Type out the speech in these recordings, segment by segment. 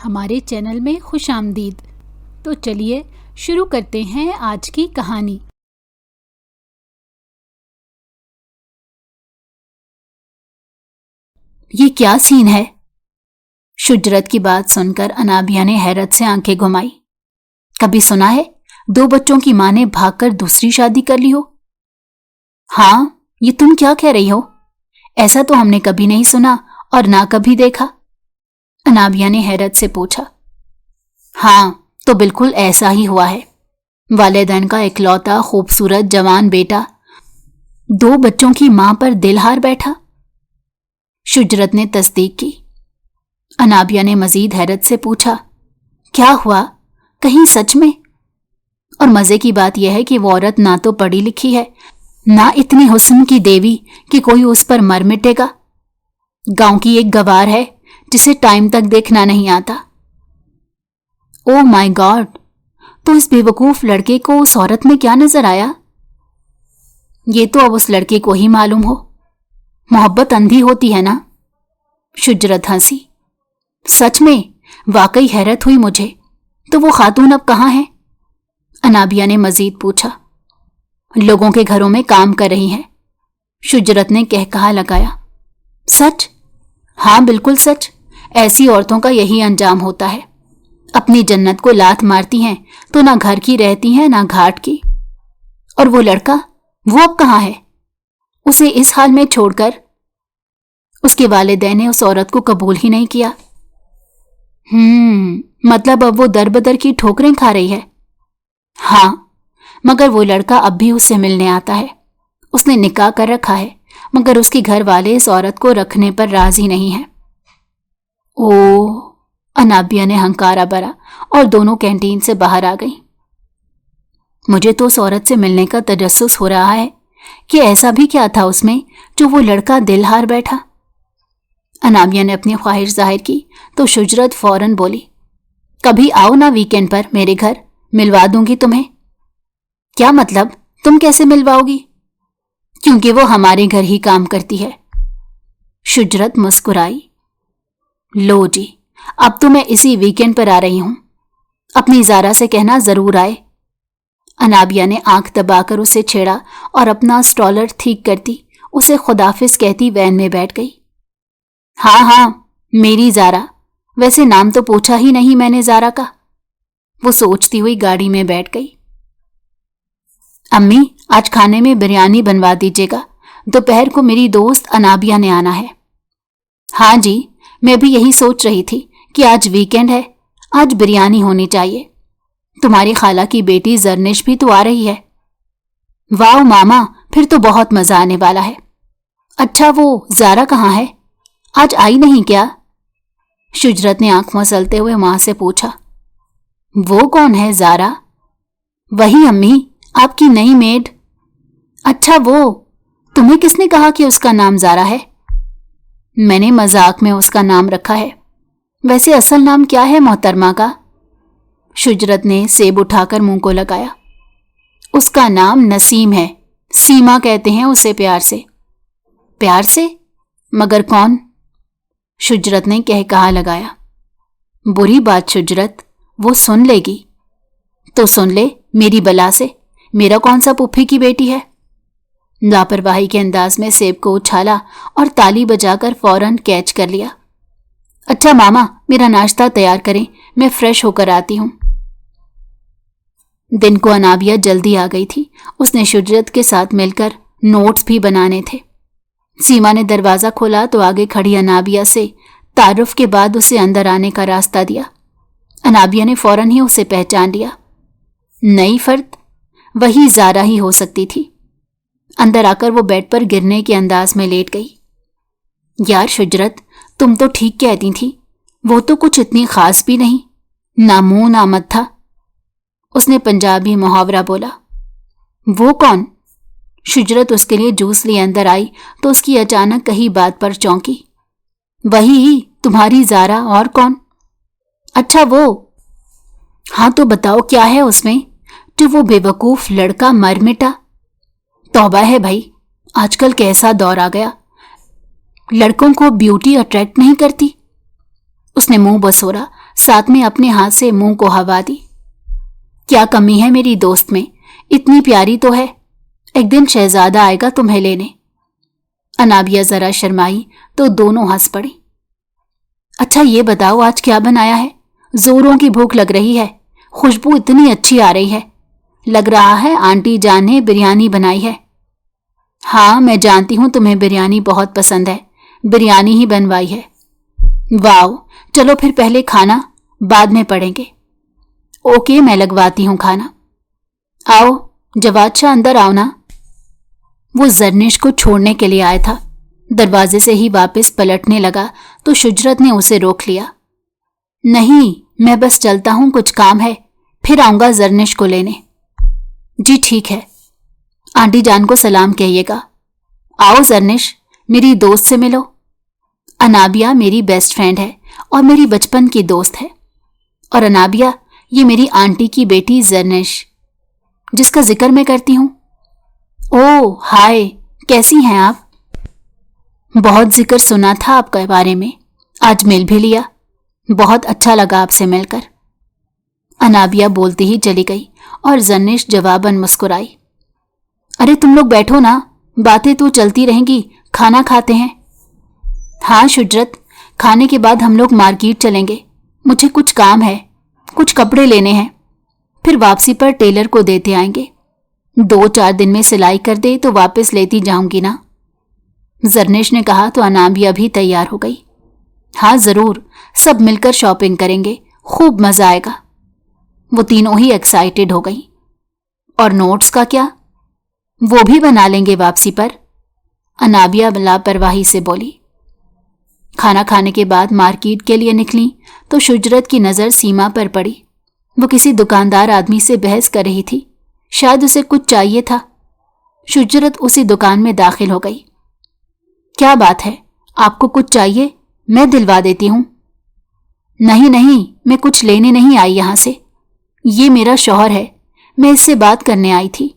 ہمارے چینل میں خوش آمدید۔ تو چلیے شروع کرتے ہیں آج کی کہانی۔ یہ کیا سین ہے؟ شجرت کی بات سن کر انابیہ نے حیرت سے آنکھیں گھمائی۔ کبھی سنا ہے 2 بچوں کی ماں نے بھاگ کر دوسری شادی کر لی ہو؟ ہاں، یہ تم کیا کہہ رہی ہو؟ ایسا تو ہم نے کبھی نہیں سنا اور نہ کبھی دیکھا۔ انابیہ نے حیرت سے پوچھا۔ ہاں، تو بالکل ایسا ہی ہوا ہے۔ والدین کا اکلوتا خوبصورت جوان بیٹا 2 بچوں کی ماں پر دل ہار بیٹھا۔ شجرت نے تصدیق کی۔ انابیہ نے مزید حیرت سے پوچھا، کیا ہوا؟ کہیں سچ میں؟ اور مزے کی بات یہ ہے کہ وہ عورت نہ تو پڑھی لکھی ہے، نہ اتنی حسن کی دیوی کہ کوئی اس پر مر مٹے گا۔ گاؤں کی ایک گوار ہے جسے ٹائم تک دیکھنا نہیں آتا۔ او مائی گاڈ! تو اس بے وقوف لڑکے کو اس عورت میں کیا نظر آیا؟ یہ تو اب اس لڑکے کو ہی معلوم ہو۔ محبت اندھی ہوتی ہے نا؟ شجرت ہنسی۔ سچ میں واقعی حیرت ہوئی مجھے۔ تو وہ خاتون اب کہاں ہے؟ انابیہ نے مزید پوچھا۔ لوگوں کے گھروں میں کام کر رہی ہے، شجرت نے کہا لگایا۔ سچ؟ ہاں بالکل سچ۔ ایسی عورتوں کا یہی انجام ہوتا ہے، اپنی جنت کو لات مارتی ہیں تو نہ گھر کی رہتی ہیں نہ گھاٹ کی۔ اور وہ لڑکا، وہ اب کہاں ہے؟ اسے اس حال میں چھوڑ کر اس کے والدین نے اس عورت کو قبول ہی نہیں کیا۔ مطلب اب وہ در بدر کی ٹھوکریں کھا رہی ہے۔ ہاں، مگر وہ لڑکا اب بھی اس سے ملنے آتا ہے۔ اس نے نکاح کر رکھا ہے، مگر اس کے گھر والے اس عورت کو رکھنے پر راضی نہیں ہیں۔ اوہ! انابیہ نے ہنکارا بھرا اور دونوں کینٹین سے باہر آ گئیں۔ مجھے تو اس عورت سے ملنے کا تجسس ہو رہا ہے کہ ایسا بھی کیا تھا اس میں جو وہ لڑکا دل ہار بیٹھا۔ انابیہ نے اپنی خواہش ظاہر کی تو شجرت فوراً بولی، کبھی آؤ نا ویکینڈ پر میرے گھر، ملوا دوں گی تمہیں۔ کیا مطلب؟ تم کیسے ملواؤ گی؟ کیونکہ وہ ہمارے گھر ہی کام کرتی ہے۔ شجرت مسکرائی۔ لو جی، اب تو میں اسی ویکینڈ پر آ رہی ہوں۔ اپنی زارا سے کہنا ضرور آئے۔ انابیہ نے آنکھ دبا کر اسے چھیڑا اور اپنا اسٹالر ٹھیک کرتی اسے خداحافظ کہتی وین میں بیٹھ گئی۔ ہاں ہاں، میری زارا، ویسے نام تو پوچھا ہی نہیں میں نے زارا کا۔ وہ سوچتی ہوئی گاڑی میں بیٹھ گئی۔ امی، آج کھانے میں بریانی بنوا دیجیے گا، دوپہر کو میری دوست انابیہ نے آنا ہے۔ ہاں جی، میں بھی یہی سوچ رہی تھی کہ آج ویکینڈ ہے، آج بریانی ہونی چاہیے۔ تمہاری خالہ کی بیٹی زرنش بھی تو آ رہی ہے۔ واہ ماما، پھر تو بہت مزہ آنے والا ہے۔ اچھا، وہ زارا کہاں ہے؟ آج آئی نہیں کیا؟ شجرت نے آنکھ مسلتے ہوئے ماں سے پوچھا۔ وہ کون ہے زارا؟ وہی امی، آپ کی نئی میڈ۔ اچھا، وہ تمہیں کس نے کہا کہ اس کا نام زارا ہے؟ میں نے مذاق میں اس کا نام رکھا ہے، ویسے اصل نام کیا ہے محترمہ کا؟ شجرت نے سیب اٹھا کر منہ کو لگایا۔ اس کا نام نسیم ہے، سیما کہتے ہیں اسے پیار سے۔ پیار سے؟ مگر کون؟ شجرت نے کہا لگایا۔ بری بات شجرت، وہ سن لے گی۔ تو سن لے میری بلا سے، میرا کون سا پھپھی کی بیٹی ہے؟ لاپرواہی کے انداز میں سیب کو اچھالا اور تالی بجا کر فوراً کیچ کر لیا۔ اچھا ماما، میرا ناشتہ تیار کریں، میں فریش ہو کر آتی ہوں۔ دن کو انابیہ جلدی آ گئی تھی۔ اس نے شجرت کے ساتھ مل کر نوٹس بھی بنانے تھے۔ سیما نے دروازہ کھولا تو آگے کھڑی انابیہ سے تعارف کے بعد اسے اندر آنے کا راستہ دیا۔ انابیہ نے فوراً ہی اسے پہچان لیا۔ نئی فرد؟ وہی زارا ہی ہو سکتی تھی۔ اندر آ کر وہ بیڈ پر گرنے کے انداز میں لیٹ گئی۔ یار شجرت، تم تو ٹھیک کہتی تھی، وہ تو کچھ اتنی خاص بھی نہیں، نہ منہ نہ مت تھا۔ اس نے پنجابی محاورہ بولا۔ وہ کون؟ شجرت اس کے لیے جوس لیے اندر آئی تو اس کی اچانک کہی بات پر چونکی۔ وہی تمہاری زارا، اور کون؟ اچھا وہ، ہاں تو بتاؤ کیا ہے اس میں جو وہ بے وقوف لڑکا مر مٹا؟ توبہ ہے بھائی، آج کل کیسا دور آ گیا، لڑکوں کو بیوٹی اٹریکٹ نہیں کرتی۔ اس نے منہ بسورا साथ में अपने हाथ से मुंह को हवा दी। क्या कमी है मेरी दोस्त में, इतनी प्यारी तो है। एक दिन शहजादा आएगा तुम्हें लेने। अनाबिया जरा शर्माई तो दोनों हंस पड़ी। अच्छा ये बताओ आज क्या बनाया है? जोरों की भूख लग रही है, खुशबू इतनी अच्छी आ रही है। लग रहा है आंटी जान ने बिरयानी बनाई है। हाँ मैं जानती हूँ तुम्हें बिरयानी बहुत पसंद है, बिरयानी ही बनवाई है। वाह, चलो फिर पहले खाना, बाद में पढ़ेंगे। ओके मैं लगवाती हूँ खाना। आओ जवाद शाह अंदर आओ ना। वो जरनिश को छोड़ने के लिए आया था। दरवाजे से ही वापस पलटने लगा तो शुजरत ने उसे रोक लिया। नहीं मैं बस चलता हूँ, कुछ काम है, फिर आऊंगा जरनिश को लेने। जी ठीक है, आंटी जान को सलाम कहिएगा। आओ जरनिश, मेरी दोस्त से मिलो। अनाबिया मेरी बेस्ट फ्रेंड है और मेरी बचपन की दोस्त है। और अनाबिया ये मेरी आंटी की बेटी जरनिश, जिसका जिक्र मैं करती हूँ। ओह हाय, कैसी हैं आप? बहुत जिक्र सुना था आपके बारे में, आज मिल भी लिया, बहुत अच्छा लगा आपसे मिलकर। अनाबिया बोलती ही चली गई और जरनिश जवाबन मुस्कुराई। अरे तुम लोग बैठो ना, बातें तो चलती रहेंगी, खाना खाते हैं। हाँ शुजरत, खाने के बाद हम लोग मार्केट चलेंगे, मुझे कुछ काम है, कुछ कपड़े लेने हैं, फिर वापसी पर टेलर को देते आएंगे। 2-4 दिन में सिलाई कर दे तो वापस लेती जाऊंगी ना। जरनिश ने कहा तो अनाबिया भी तैयार हो गई। हाँ जरूर, सब मिलकर शॉपिंग करेंगे, खूब मजा आएगा। वो तीनों ही एक्साइटेड हो गई। और नोट्स का क्या? वो भी बना लेंगे वापसी पर, अनाबिया लापरवाही से बोली। खाना खाने के बाद मार्केट के लिए निकली तो शुजरत की नजर सीमा पर पड़ी। वो किसी दुकानदार आदमी से बहस कर रही थी, शायद उसे कुछ चाहिए था। शुजरत उसी दुकान में दाखिल हो गई। क्या बात है, आपको कुछ चाहिए? मैं दिलवा देती हूं। नहीं नहीं, मैं कुछ लेने नहीं आई यहां से, ये मेरा शौहर है, मैं इससे बात करने आई थी।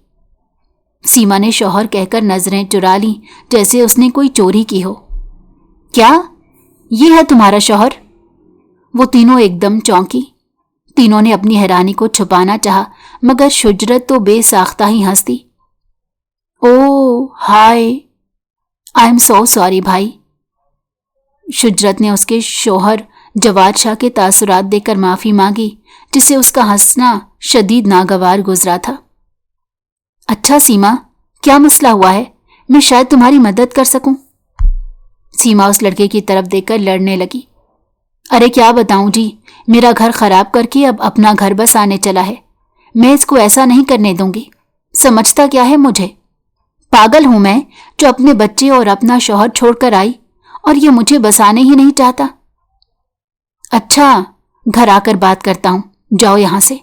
सीमा ने शौहर कहकर नजरें चुरा ली, जैसे उसने कोई चोरी की हो। क्या ये है तुम्हारा शौहर? वो तीनों एकदम चौंकी। तीनों ने अपनी हैरानी को छुपाना चाहा, मगर शुजरत तो बेसाख्ता ही हंस दी। ओह हाय, आई एम सो सॉरी भाई। शुजरत ने उसके शौहर जवाद शाह के तासुरात देकर माफी मांगी, जिसे उसका हंसना शदीद नागवार गुजरा था। अच्छा सीमा, क्या मसला हुआ है? मैं शायद तुम्हारी मदद कर सकूं। सीमा उस लड़के की तरफ देखकर लड़ने लगी। अरे क्या बताऊं जी, मेरा घर खराब करके अब अपना घर बसाने चला है। मैं इसको ऐसा नहीं करने दूंगी। समझता क्या है मुझे? पागल हूं मैं जो अपने बच्चे और अपना शौहर छोड़कर आई और ये मुझे बसाने ही नहीं चाहता। अच्छा, घर आकर बात करता हूं, जाओ यहां से,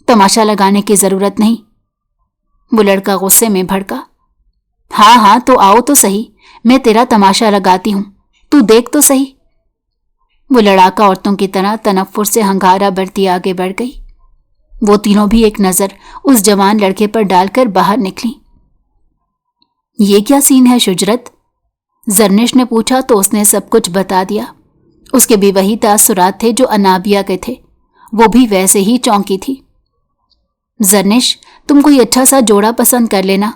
तमाशा लगाने की जरूरत नहीं। वो लड़का गुस्से में भड़का। हाँ हाँ तो आओ तो सही, मैं तेरा तमाशा लगाती हूं, तू देख तो सही। वो लड़ाका औरतों की तरह तनफ्फुर से हंगारा भरती आगे बढ़ गई। वो तीनों भी एक नजर उस जवान लड़के पर डालकर बाहर निकली। ये क्या सीन है शुजरत? जरनिश ने पूछा तो उसने सब कुछ बता दिया। उसके भी वही तासुरात थे जो अनाबिया के थे, वो भी वैसे ही चौंकी थी। जरनिश, तुम कोई अच्छा सा जोड़ा पसंद कर लेना,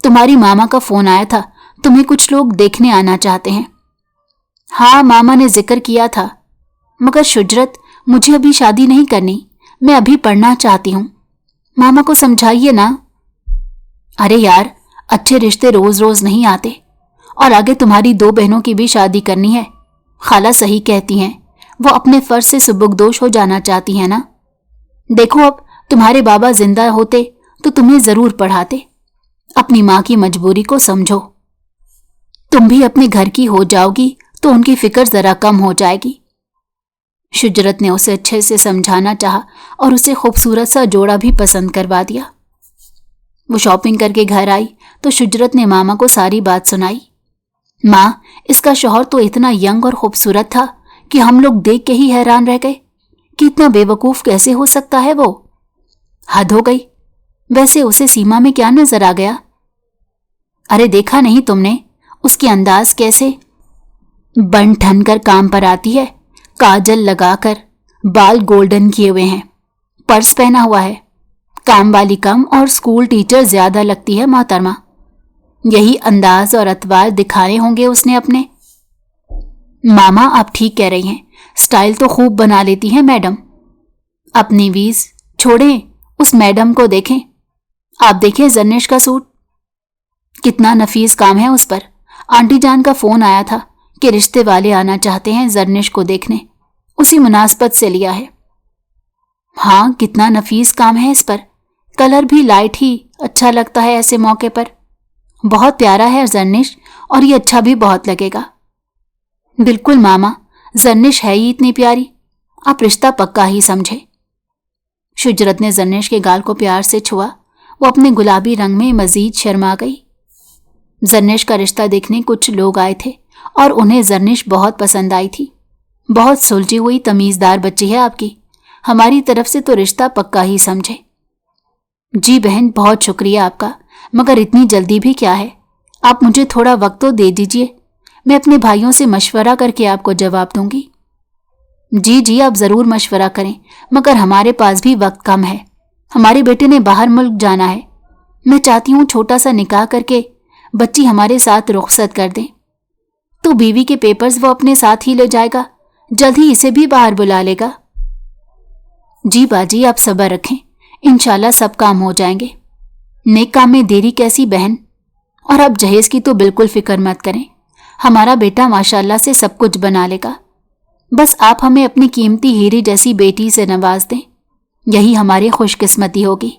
तुम्हारी मामा का फोन आया था, तुम्हें कुछ लोग देखने आना चाहते हैं। हाँ मामा ने जिक्र किया था, मगर शुजरत मुझे अभी शादी नहीं करनी, मैं अभी पढ़ना चाहती हूँ, मामा को समझाइए ना। अरे यार, अच्छे रिश्ते रोज रोज नहीं आते, और आगे तुम्हारी 2 बहनों की भी शादी करनी है। खाला सही कहती हैं, वो अपने फर्ज से सुबुकदोश हो जाना चाहती हैं ना। देखो अब तुम्हारे बाबा जिंदा होते तो तुम्हें जरूर पढ़ाते, अपनी माँ की मजबूरी को समझो। तुम भी अपने घर की हो जाओगी तो उनकी फिक्र जरा कम हो जाएगी। शुजरत ने उसे अच्छे से समझाना चाहा और उसे खूबसूरत सा जोड़ा भी पसंद करवा दिया। वो शॉपिंग करके घर आई तो शुजरत ने मामा को सारी बात सुनाई। माँ, इसका शौहर तो इतना यंग और खूबसूरत था कि हम लोग देख के ही हैरान रह गए कि इतना बेवकूफ कैसे हो सकता है वो। हद हो गई। वैसे उसे सीमा में क्या नजर आ गया? अरे देखा नहीं तुमने उसकी अंदाज कैसे? बन ठन कर काम पर आती है, काजल लगाकर, बाल गोल्डन किए हुए हैं, पर्स पहना हुआ है। काम वाली कम और स्कूल टीचर ज्यादा लगती है मोहतरमा। यही अंदाज और अतवार दिखाने होंगे उसने अपने। मामा आप ठीक कह रही हैं, स्टाइल तो खूब बना लेती हैं मैडम। अपनी वीज छोड़ें, उस मैडम को देखें। आप देखें जर्निश का सूट, कितना नफीस काम है उस पर। आंटी जान का फोन आया था कि रिश्ते वाले आना चाहते हैं जर्निश को देखने, उसी मुनासबत से लिया है। हाँ, कितना नफीस काम है इस पर। कलर भी लाइट ही अच्छा लगता है ऐसे मौके पर। बहुत प्यारा है जर्निश, और ये अच्छा भी बहुत लगेगा। बिल्कुल मामा, जर्निश है ही इतनी प्यारी, आप रिश्ता पक्का ही समझे। शुजरत ने जर्निश के गाल को प्यार से छुआ। वो अपने गुलाबी रंग में मजीद शर्मा गई। जर्निश का रिश्ता देखने कुछ लोग आए थे और उन्हें जर्निश बहुत पसंद आई थी। बहुत सुलझी हुई तमीजदार बच्ची है आपकी, हमारी तरफ से तो रिश्ता पक्का ही समझे। जी बहन, बहुत शुक्रिया आपका, मगर इतनी जल्दी भी क्या है? आप मुझे थोड़ा वक्त तो दे दीजिए, मैं अपने भाइयों से मशवरा करके आपको जवाब दूंगी। जी जी, आप जरूर मशवरा करें, मगर हमारे पास भी वक्त कम है। हमारे बेटे ने बाहर मुल्क जाना है। मैं चाहती हूँ छोटा सा निकाह करके बच्ची हमारे साथ रुखसत कर दें, तो बीवी के पेपर्स वो अपने साथ ही ले जाएगा, जल्द ही इसे भी बाहर बुला लेगा। जी बाजी, आप सब्र रखें, इंशाल्लाह सब काम हो जाएंगे। नेक काम में देरी कैसी बहन। और अब जहेज की तो बिल्कुल फिक्र मत करें, हमारा बेटा माशाल्लाह से सब कुछ बना लेगा। बस आप हमें अपनी कीमती हीरे जैसी बेटी से नवाज दें, यही हमारी खुशकिस्मती होगी।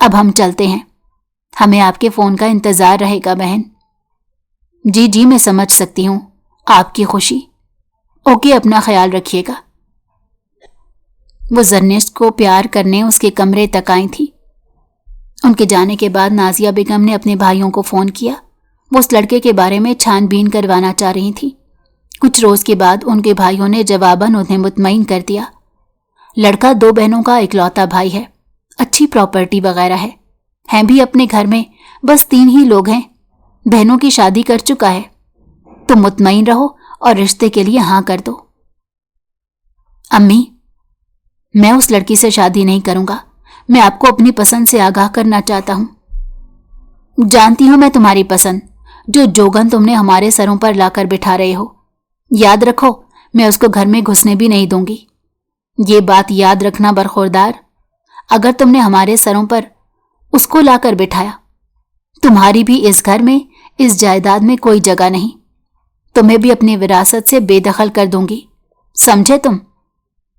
अब हम चलते हैं, हमें आपके फोन का इंतजार रहेगा बहन। जी जी, मैं समझ सकती हूँ आपकी खुशी। ओके, अपना ख्याल रखिएगा। वो जर्निश को प्यार करने उसके कमरे तक आई थी। उनके जाने के बाद नाजिया बेगम ने अपने भाइयों को फोन किया। वो उस लड़के के बारे में छानबीन करवाना चाह रही थी। कुछ रोज के बाद उनके भाइयों ने जवाबन उन्हें मुतमईन कर दिया। लड़का 2 बहनों का इकलौता भाई है, अच्छी प्रॉपर्टी वगैरह है, हैं भी अपने घर में बस 3 ही लोग हैं। बहनों की शादी कर चुका है, तो मुतमईन रहो और रिश्ते के लिए हाँ कर दो। अम्मी, मैं उस लड़की से शादी नहीं करूंगा, मैं आपको अपनी पसंद से आगाह करना चाहता हूं। जानती हूं मैं तुम्हारी पसंद, जो जोगन तुमने हमारे सरों पर लाकर बिठा रहे हो। याद रखो, मैं उसको घर में घुसने भी नहीं दूंगी। ये बात याद रखना बरखुरदार, अगर तुमने हमारे सरों पर उसको लाकर बिठाया, तुम्हारी भी इस घर में, इस जायदाद में कोई जगह नहीं। तुम्हें भी अपनी विरासत से बेदखल कर दूंगी, समझे तुम?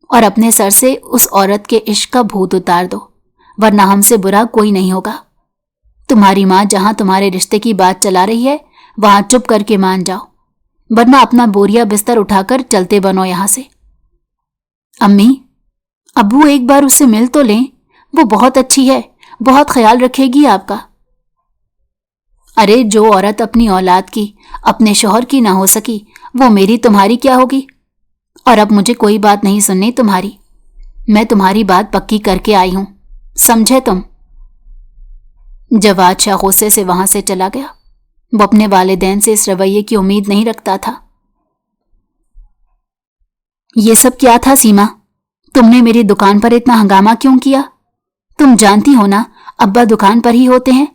और अपने सर से उस औरत के इश्क का भूत उतार दो, वरना हमसे बुरा कोई नहीं होगा। तुम्हारी माँ जहां तुम्हारे रिश्ते की बात चला रही है, वहां चुप करके मान जाओ, वरना अपना बोरिया बिस्तर उठाकर चलते बनो यहां से। अम्मी, अब्बू एक बार उससे मिल तो लें, वो बहुत अच्छी है, बहुत ख्याल रखेगी आपका। अरे, जो औरत अपनी औलाद की, अपने शौहर की ना हो सकी, वो मेरी तुम्हारी क्या होगी? और अब मुझे कोई बात नहीं सुननी तुम्हारी, मैं तुम्हारी बात पक्की करके आई हूं, समझे तुम? जवाद शाह गुस्से से वहां से चला गया। वो अपने वालिदैन से इस रवैये की उम्मीद नहीं रखता था। ये सब क्या था सीमा? तुमने मेरी दुकान पर इतना हंगामा क्यों किया? तुम जानती हो ना, अब्बा दुकान पर ही होते हैं।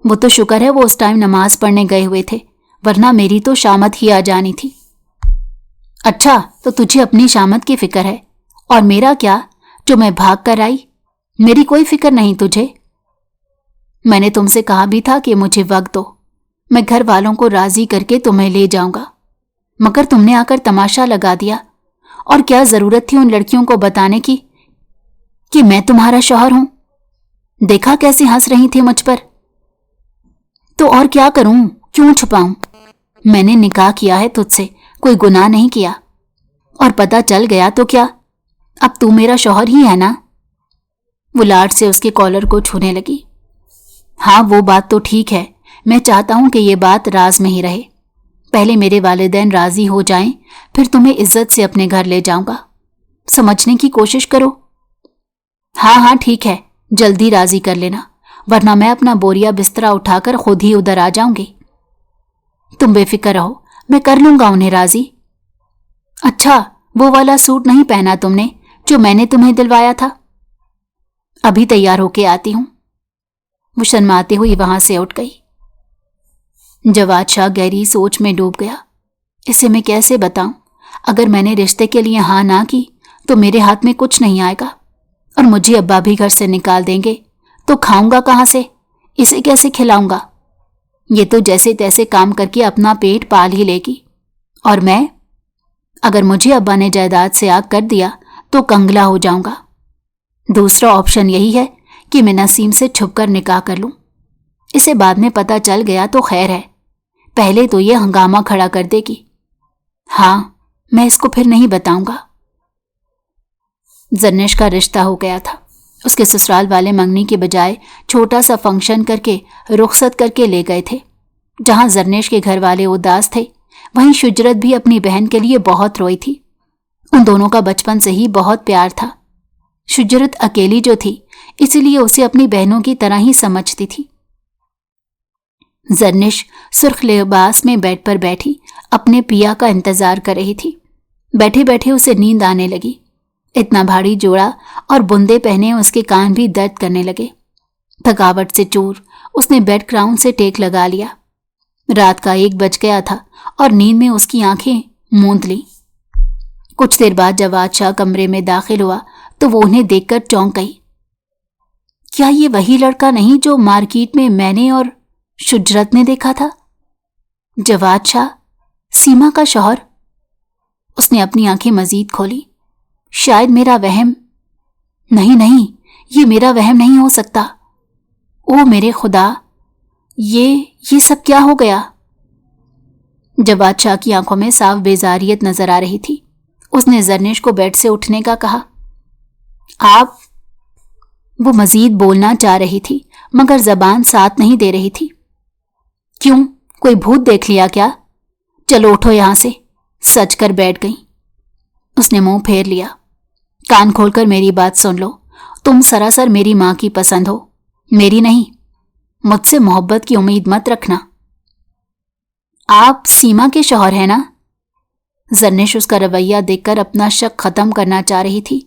वो तो शुक्र है वो उस टाइम नमाज पढ़ने गए हुए थे, वरना मेरी तो शामत ही आ जानी थी। अच्छा, तो तुझे अपनी शामत की फिक्र है, और मेरा क्या, जो मैं भाग कर आई? मेरी कोई फिक्र नहीं तुझे। मैंने तुमसे कहा भी था कि मुझे वक्त दो, मैं घर वालों को राजी करके तुम्हें ले जाऊंगा, मगर तुमने आकर तमाशा लगा दिया। और क्या जरूरत थी उन लड़कियों को बताने की कि मैं तुम्हारा शौहर हूं? देखा कैसे हंस रही थी मुझ पर। तो और क्या करूं, क्यों छुपाऊं? मैंने निकाह किया है तुझसे, कोई गुनाह नहीं किया, और पता चल गया तो क्या, अब तू मेरा शौहर ही है ना? वो लाड से उसके कॉलर को छूने लगी। हाँ, वो बात तो ठीक है, मैं चाहता हूं कि ये बात राज में ही रहे। पहले मेरे वालिदैन राजी हो जाएं, फिर तुम्हें इज्जत से अपने घर ले जाऊंगा। समझने की कोशिश करो। हाँ हाँ ठीक है, जल्दी राजी कर लेना, वरना मैं अपना बोरिया बिस्तरा उठाकर खुद ही उधर आ जाऊंगी। तुम बेफिक्र रहो, मैं कर लूंगा उन्हें राजी। अच्छा, वो वाला सूट नहीं पहना तुमने जो मैंने तुम्हें दिलवाया था? अभी तैयार होके आती हूं। वो शर्माते हुए वहां से उठ गई। जवाद शाह गहरी सोच में डूब गया। इसे मैं कैसे बताऊं? अगर मैंने रिश्ते के लिए हाँ ना की तो मेरे हाथ में कुछ नहीं आएगा और मुझे अब्बा भी घर से निकाल देंगे तो खाऊंगा कहाँ से? इसे कैसे खिलाऊंगा? ये तो जैसे तैसे काम करके अपना पेट पाल ही लेगी। और मैं? अगर मुझे अब्बा ने जायदाद से आग कर दिया तो कंगला हो जाऊंगा। दूसरा ऑप्शन यही है कि मैं नसीम से छुपकर निकाह कर लूं। इसे बाद में पता चल गया तो खैर है, पहले तो ये हंगामा खड़ा कर देगी। हाँ, मैं इसको फिर नहीं बताऊंगा। जन्नेश का रिश्ता हो गया था। उसके ससुराल वाले मंगनी के बजाय छोटा सा फंक्शन करके रुखसत करके ले गए थे। जहां जन्नेश के घर वाले उदास थे, वहीं शुजरत भी अपनी बहन के लिए बहुत रोई थी। उन दोनों का बचपन से ही बहुत प्यार था। शुजरत अकेली जो थी, इसीलिए उसे अपनी बहनों की तरह ही समझती थी। जन्नेश सुर्ख लिबास में बेड पर बैठी अपने पिया का इंतजार कर रही थी। बैठे बैठे उसे नींद आने लगी। इतना भारी जोड़ा और बुंदे पहने उसके कान भी दर्द करने लगे। थकावट से चूर उसने बेड क्राउन से टेक लगा लिया। रात का 1 बज गया था और नींद में उसकी आंखें मूंद ली। कुछ देर बाद जवाद शाह कमरे में दाखिल हुआ तो वो उन्हें देखकर चौंक गई। क्या ये वही लड़का नहीं जो मार्केट में मैंने और शुजरत ने देखा था? जवाद शाह, सीमा का शौहर। उसने अपनी आंखें मजीद खोली। शायद मेरा वहम। नहीं, ये मेरा वहम नहीं हो सकता। ओ मेरे खुदा, ये सब क्या हो गया? जवाद शाह की आंखों में साफ बेजारियत नजर आ रही थी। उसने जर्नेश को बेड से उठने का कहा। आप? वो मजीद बोलना चाह रही थी मगर जबान साथ नहीं दे रही थी। क्यों, कोई भूत देख लिया क्या? चलो उठो यहां से। सच कर बैठ गई। उसने मुंह फेर लिया। कान खोलकर मेरी बात सुन लो। तुम सरासर मेरी मां की पसंद हो, मेरी नहीं। मुझसे मोहब्बत की उम्मीद मत रखना। आप सीमा के शौहर हैं ना? जर्नेश उसका रवैया देखकर अपना शक खत्म करना चाह रही थी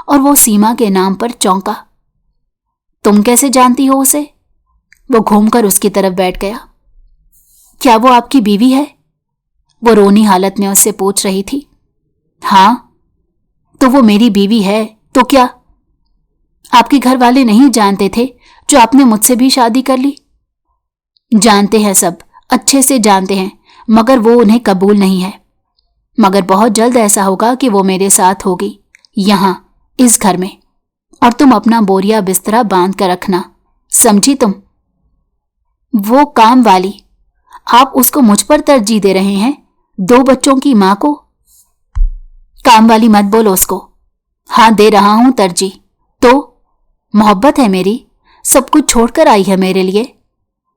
और वो सीमा के नाम पर चौंका। तुम कैसे जानती हो उसे? वो घूमकर उसकी तरफ बैठ गया। क्या वो आपकी बीवी है? वो रोनी हालत में उससे पूछ रही थी। हाँ, तो वो मेरी बीवी है तो क्या? आपके घर वाले नहीं जानते थे जो आपने मुझसे भी शादी कर ली? जानते हैं, सब अच्छे से जानते हैं, मगर वो उन्हें कबूल नहीं है। मगर बहुत जल्द ऐसा होगा कि वो मेरे साथ होगी, यहां इस घर में। और तुम अपना बोरिया बिस्तरा बांध कर रखना, समझी तुम? वो काम वाली, आप उसको मुझ पर तरजीह दे रहे हैं, 2 बच्चों की मां को? काम वाली मत बोलो उसको। हाँ, दे रहा हूं तरजीह। तो मोहब्बत है मेरी, सब कुछ छोड़कर आई है मेरे लिए।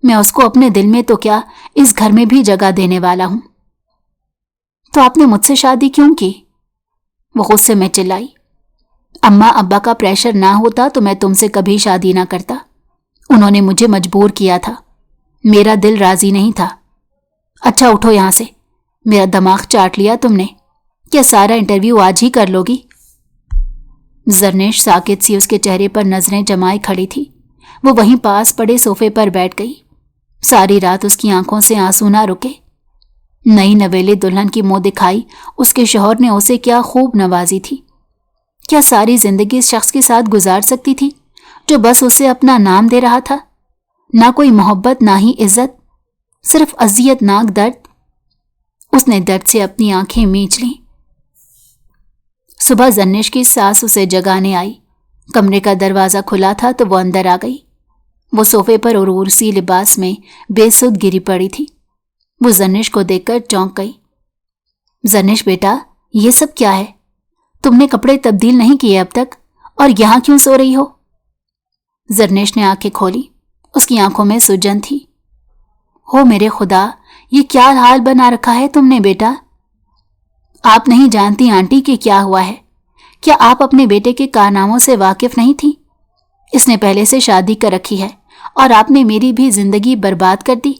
मैं उसको अपने दिल में तो क्या, इस घर में भी जगह देने वाला हूं। तो आपने मुझसे शादी क्यों की? वो गुस्से में चिल्लाई। अम्मा अब्बा का प्रेशर ना होता तो मैं तुमसे कभी शादी ना करता। उन्होंने मुझे मजबूर किया था, मेरा दिल राजी नहीं था। अच्छा उठो यहां से, मेरा दिमाग चाट लिया तुमने। क्या सारा इंटरव्यू आज ही कर लोगी? जर्नेश साकित सी उसके चेहरे पर नजरें जमाए खड़ी थी। वो वहीं पास पड़े सोफे पर बैठ गई। सारी रात उसकी आंखों से आंसू ना रुके। नई नवेली दुल्हन की मुंह दिखाई उसके शौहर ने उसे क्या खूब नवाजी थी। क्या सारी जिंदगी इस शख्स के साथ गुजार सकती थी जो बस उसे अपना नाम दे रहा था? ना कोई मोहब्बत, ना ही इज्जत, सिर्फ अजियतनाक दर्द। उसने दर्द से अपनी आंखें मींच लीं। सुबह जन्नेश की सास उसे जगाने आई। कमरे का दरवाजा खुला था तो वो अंदर आ गई। वो सोफे पर उर्वशी लिबास में बेसुध गिरी पड़ी थी। वो जन्नेश को देखकर चौंक गई। जन्नेश बेटा, ये सब क्या है? तुमने कपड़े तब्दील नहीं किए अब तक, और यहां क्यों सो रही हो? जन्नेश ने आंखें खोली। उसकी आंखों में सूजन थी। हो मेरे खुदा, ये क्या हाल बना रखा है तुमने बेटा? आप नहीं जानती आंटी कि क्या हुआ है। क्या आप अपने बेटे के कारनामों से वाकिफ नहीं थी? इसने पहले से शादी कर रखी है और आपने मेरी भी जिंदगी बर्बाद कर दी।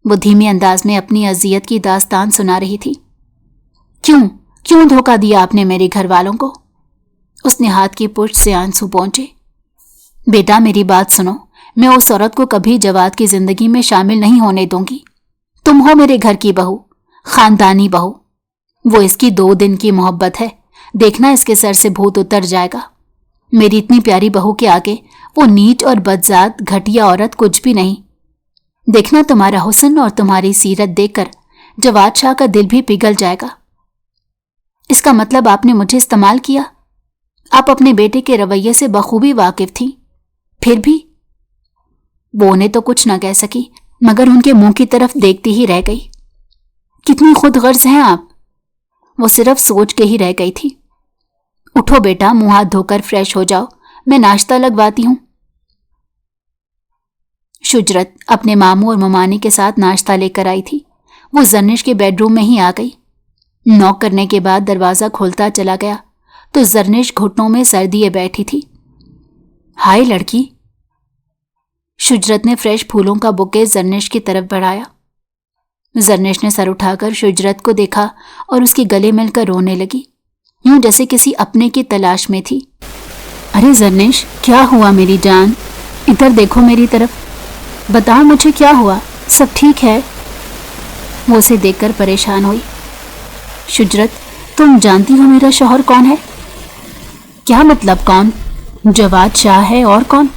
वो धीमे अंदाज में अपनी अजियत की दास्तान सुना रही थी। क्यों, क्यों धोखा दिया आपने मेरे घर वालों को? उसने हाथ की पुष्ट से आंसू पहुंचे। बेटा मेरी बात सुनो, मैं उस औरत को कभी जवाद की जिंदगी में शामिल नहीं होने दूंगी। तुम हो मेरे घर की बहू, खानदानी बहू। वो इसकी 2 दिन की मोहब्बत है, देखना इसके सर से भूत उतर जाएगा। मेरी इतनी प्यारी बहू के आगे वो नीच और बदजात घटिया औरत कुछ भी नहीं। देखना तुम्हारा हुस्न और तुम्हारी सीरत देखकर जवाद शाह का दिल भी पिघल जाएगा। इसका मतलब आपने मुझे इस्तेमाल किया? आप अपने बेटे के रवैये से बखूबी वाकिफ थी, फिर भी? वो उन्हें तो कुछ न कह सकी, मगर उनके मुंह की तरफ देखती ही रह गई। कितनी खुदगर्ज हैं आप, वो सिर्फ सोच के ही रह गई थी। उठो बेटा, मुंह हाथ धोकर फ्रेश हो जाओ, मैं नाश्ता लगवाती हूं। शुजरत अपने मामू और ममानी के साथ नाश्ता लेकर आई थी। वो जर्निश के बेडरूम में ही आ गई। नॉक करने के बाद दरवाजा खुलता चला गया तो जर्निश घुटनों में सर दिए बैठी थी। हाय लड़की। शुजरत ने फ्रेश फूलों का बुके जर्निश की तरफ बढ़ाया। जर्निश ने सर उठाकर शुजरत को देखा और उसके गले मिलकर रोने लगी, यूं जैसे किसी अपने की तलाश में थी। अरे जर्निश, क्या हुआ मेरी जान? इधर देखो मेरी तरफ, बताओ मुझे क्या हुआ? सब ठीक है? वो उसे देखकर परेशान हुई। शुजरत, तुम जानती हो मेरा शौहर कौन है? क्या मतलब कौन? जवाद शाह है, और कौन?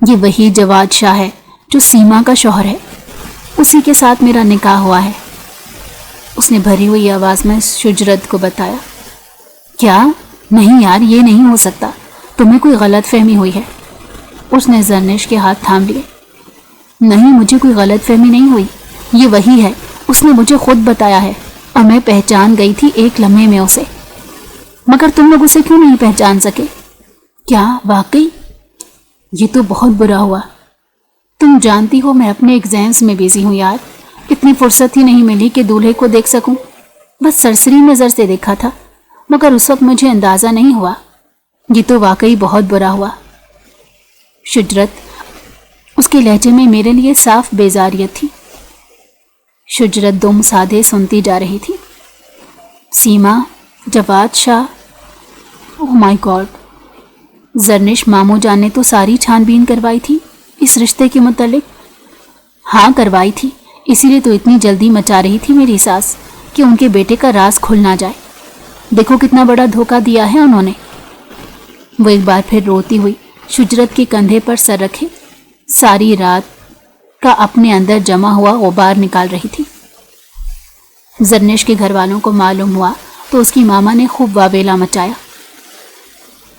ये वही जवाद शाह है जो सीमा का शौहर है, उसी के साथ मेरा निकाह हुआ है। उसने भरी हुई आवाज में शुजरत को बताया। क्या? नहीं यार, ये नहीं हो सकता, तुम्हें कोई गलत फहमी हुई है। उसने जर्निश के हाथ थाम लिए। नहीं, मुझे कोई गलत फहमी नहीं हुई, ये वही है, उसने मुझे खुद बताया है और मैं पहचान गई थी एक लम्हे में उसे। मगर तुम लोग उसे क्यों नहीं पहचान सके? क्या वाकई? ये तो बहुत बुरा हुआ। तुम जानती हो मैं अपने एग्जाम्स में बिजी हूँ यार, इतनी फुर्सत ही नहीं मिली कि दूल्हे को देख सकूं। बस सरसरी नज़र से देखा था, मगर उस वक्त मुझे अंदाज़ा नहीं हुआ। ये तो वाकई बहुत बुरा हुआ। शुजरत, उसके लहजे में मेरे लिए साफ बेजारियत थी। शुजरत दुम साधे सुनती जा रही थी। Seema, Jawad Shah, oh my God. Zarnish, मामू जान ने तो सारी छानबीन करवाई थी इस रिश्ते के मुतालिक? हाँ करवाई थी, इसीलिए तो इतनी जल्दी मचा रही थी मेरी सास कि उनके बेटे का राज खुल ना जाए। देखो कितना बड़ा धोखा दिया है उन्होंने। वो एक बार फिर रोती हुई शुजरत के कंधे पर सर रखे सारी रात का अपने अंदर जमा हुआ गुबार निकाल रही थी। जर्निश के घर वालों को मालूम हुआ तो उसकी मामा ने खूब वावेला मचाया।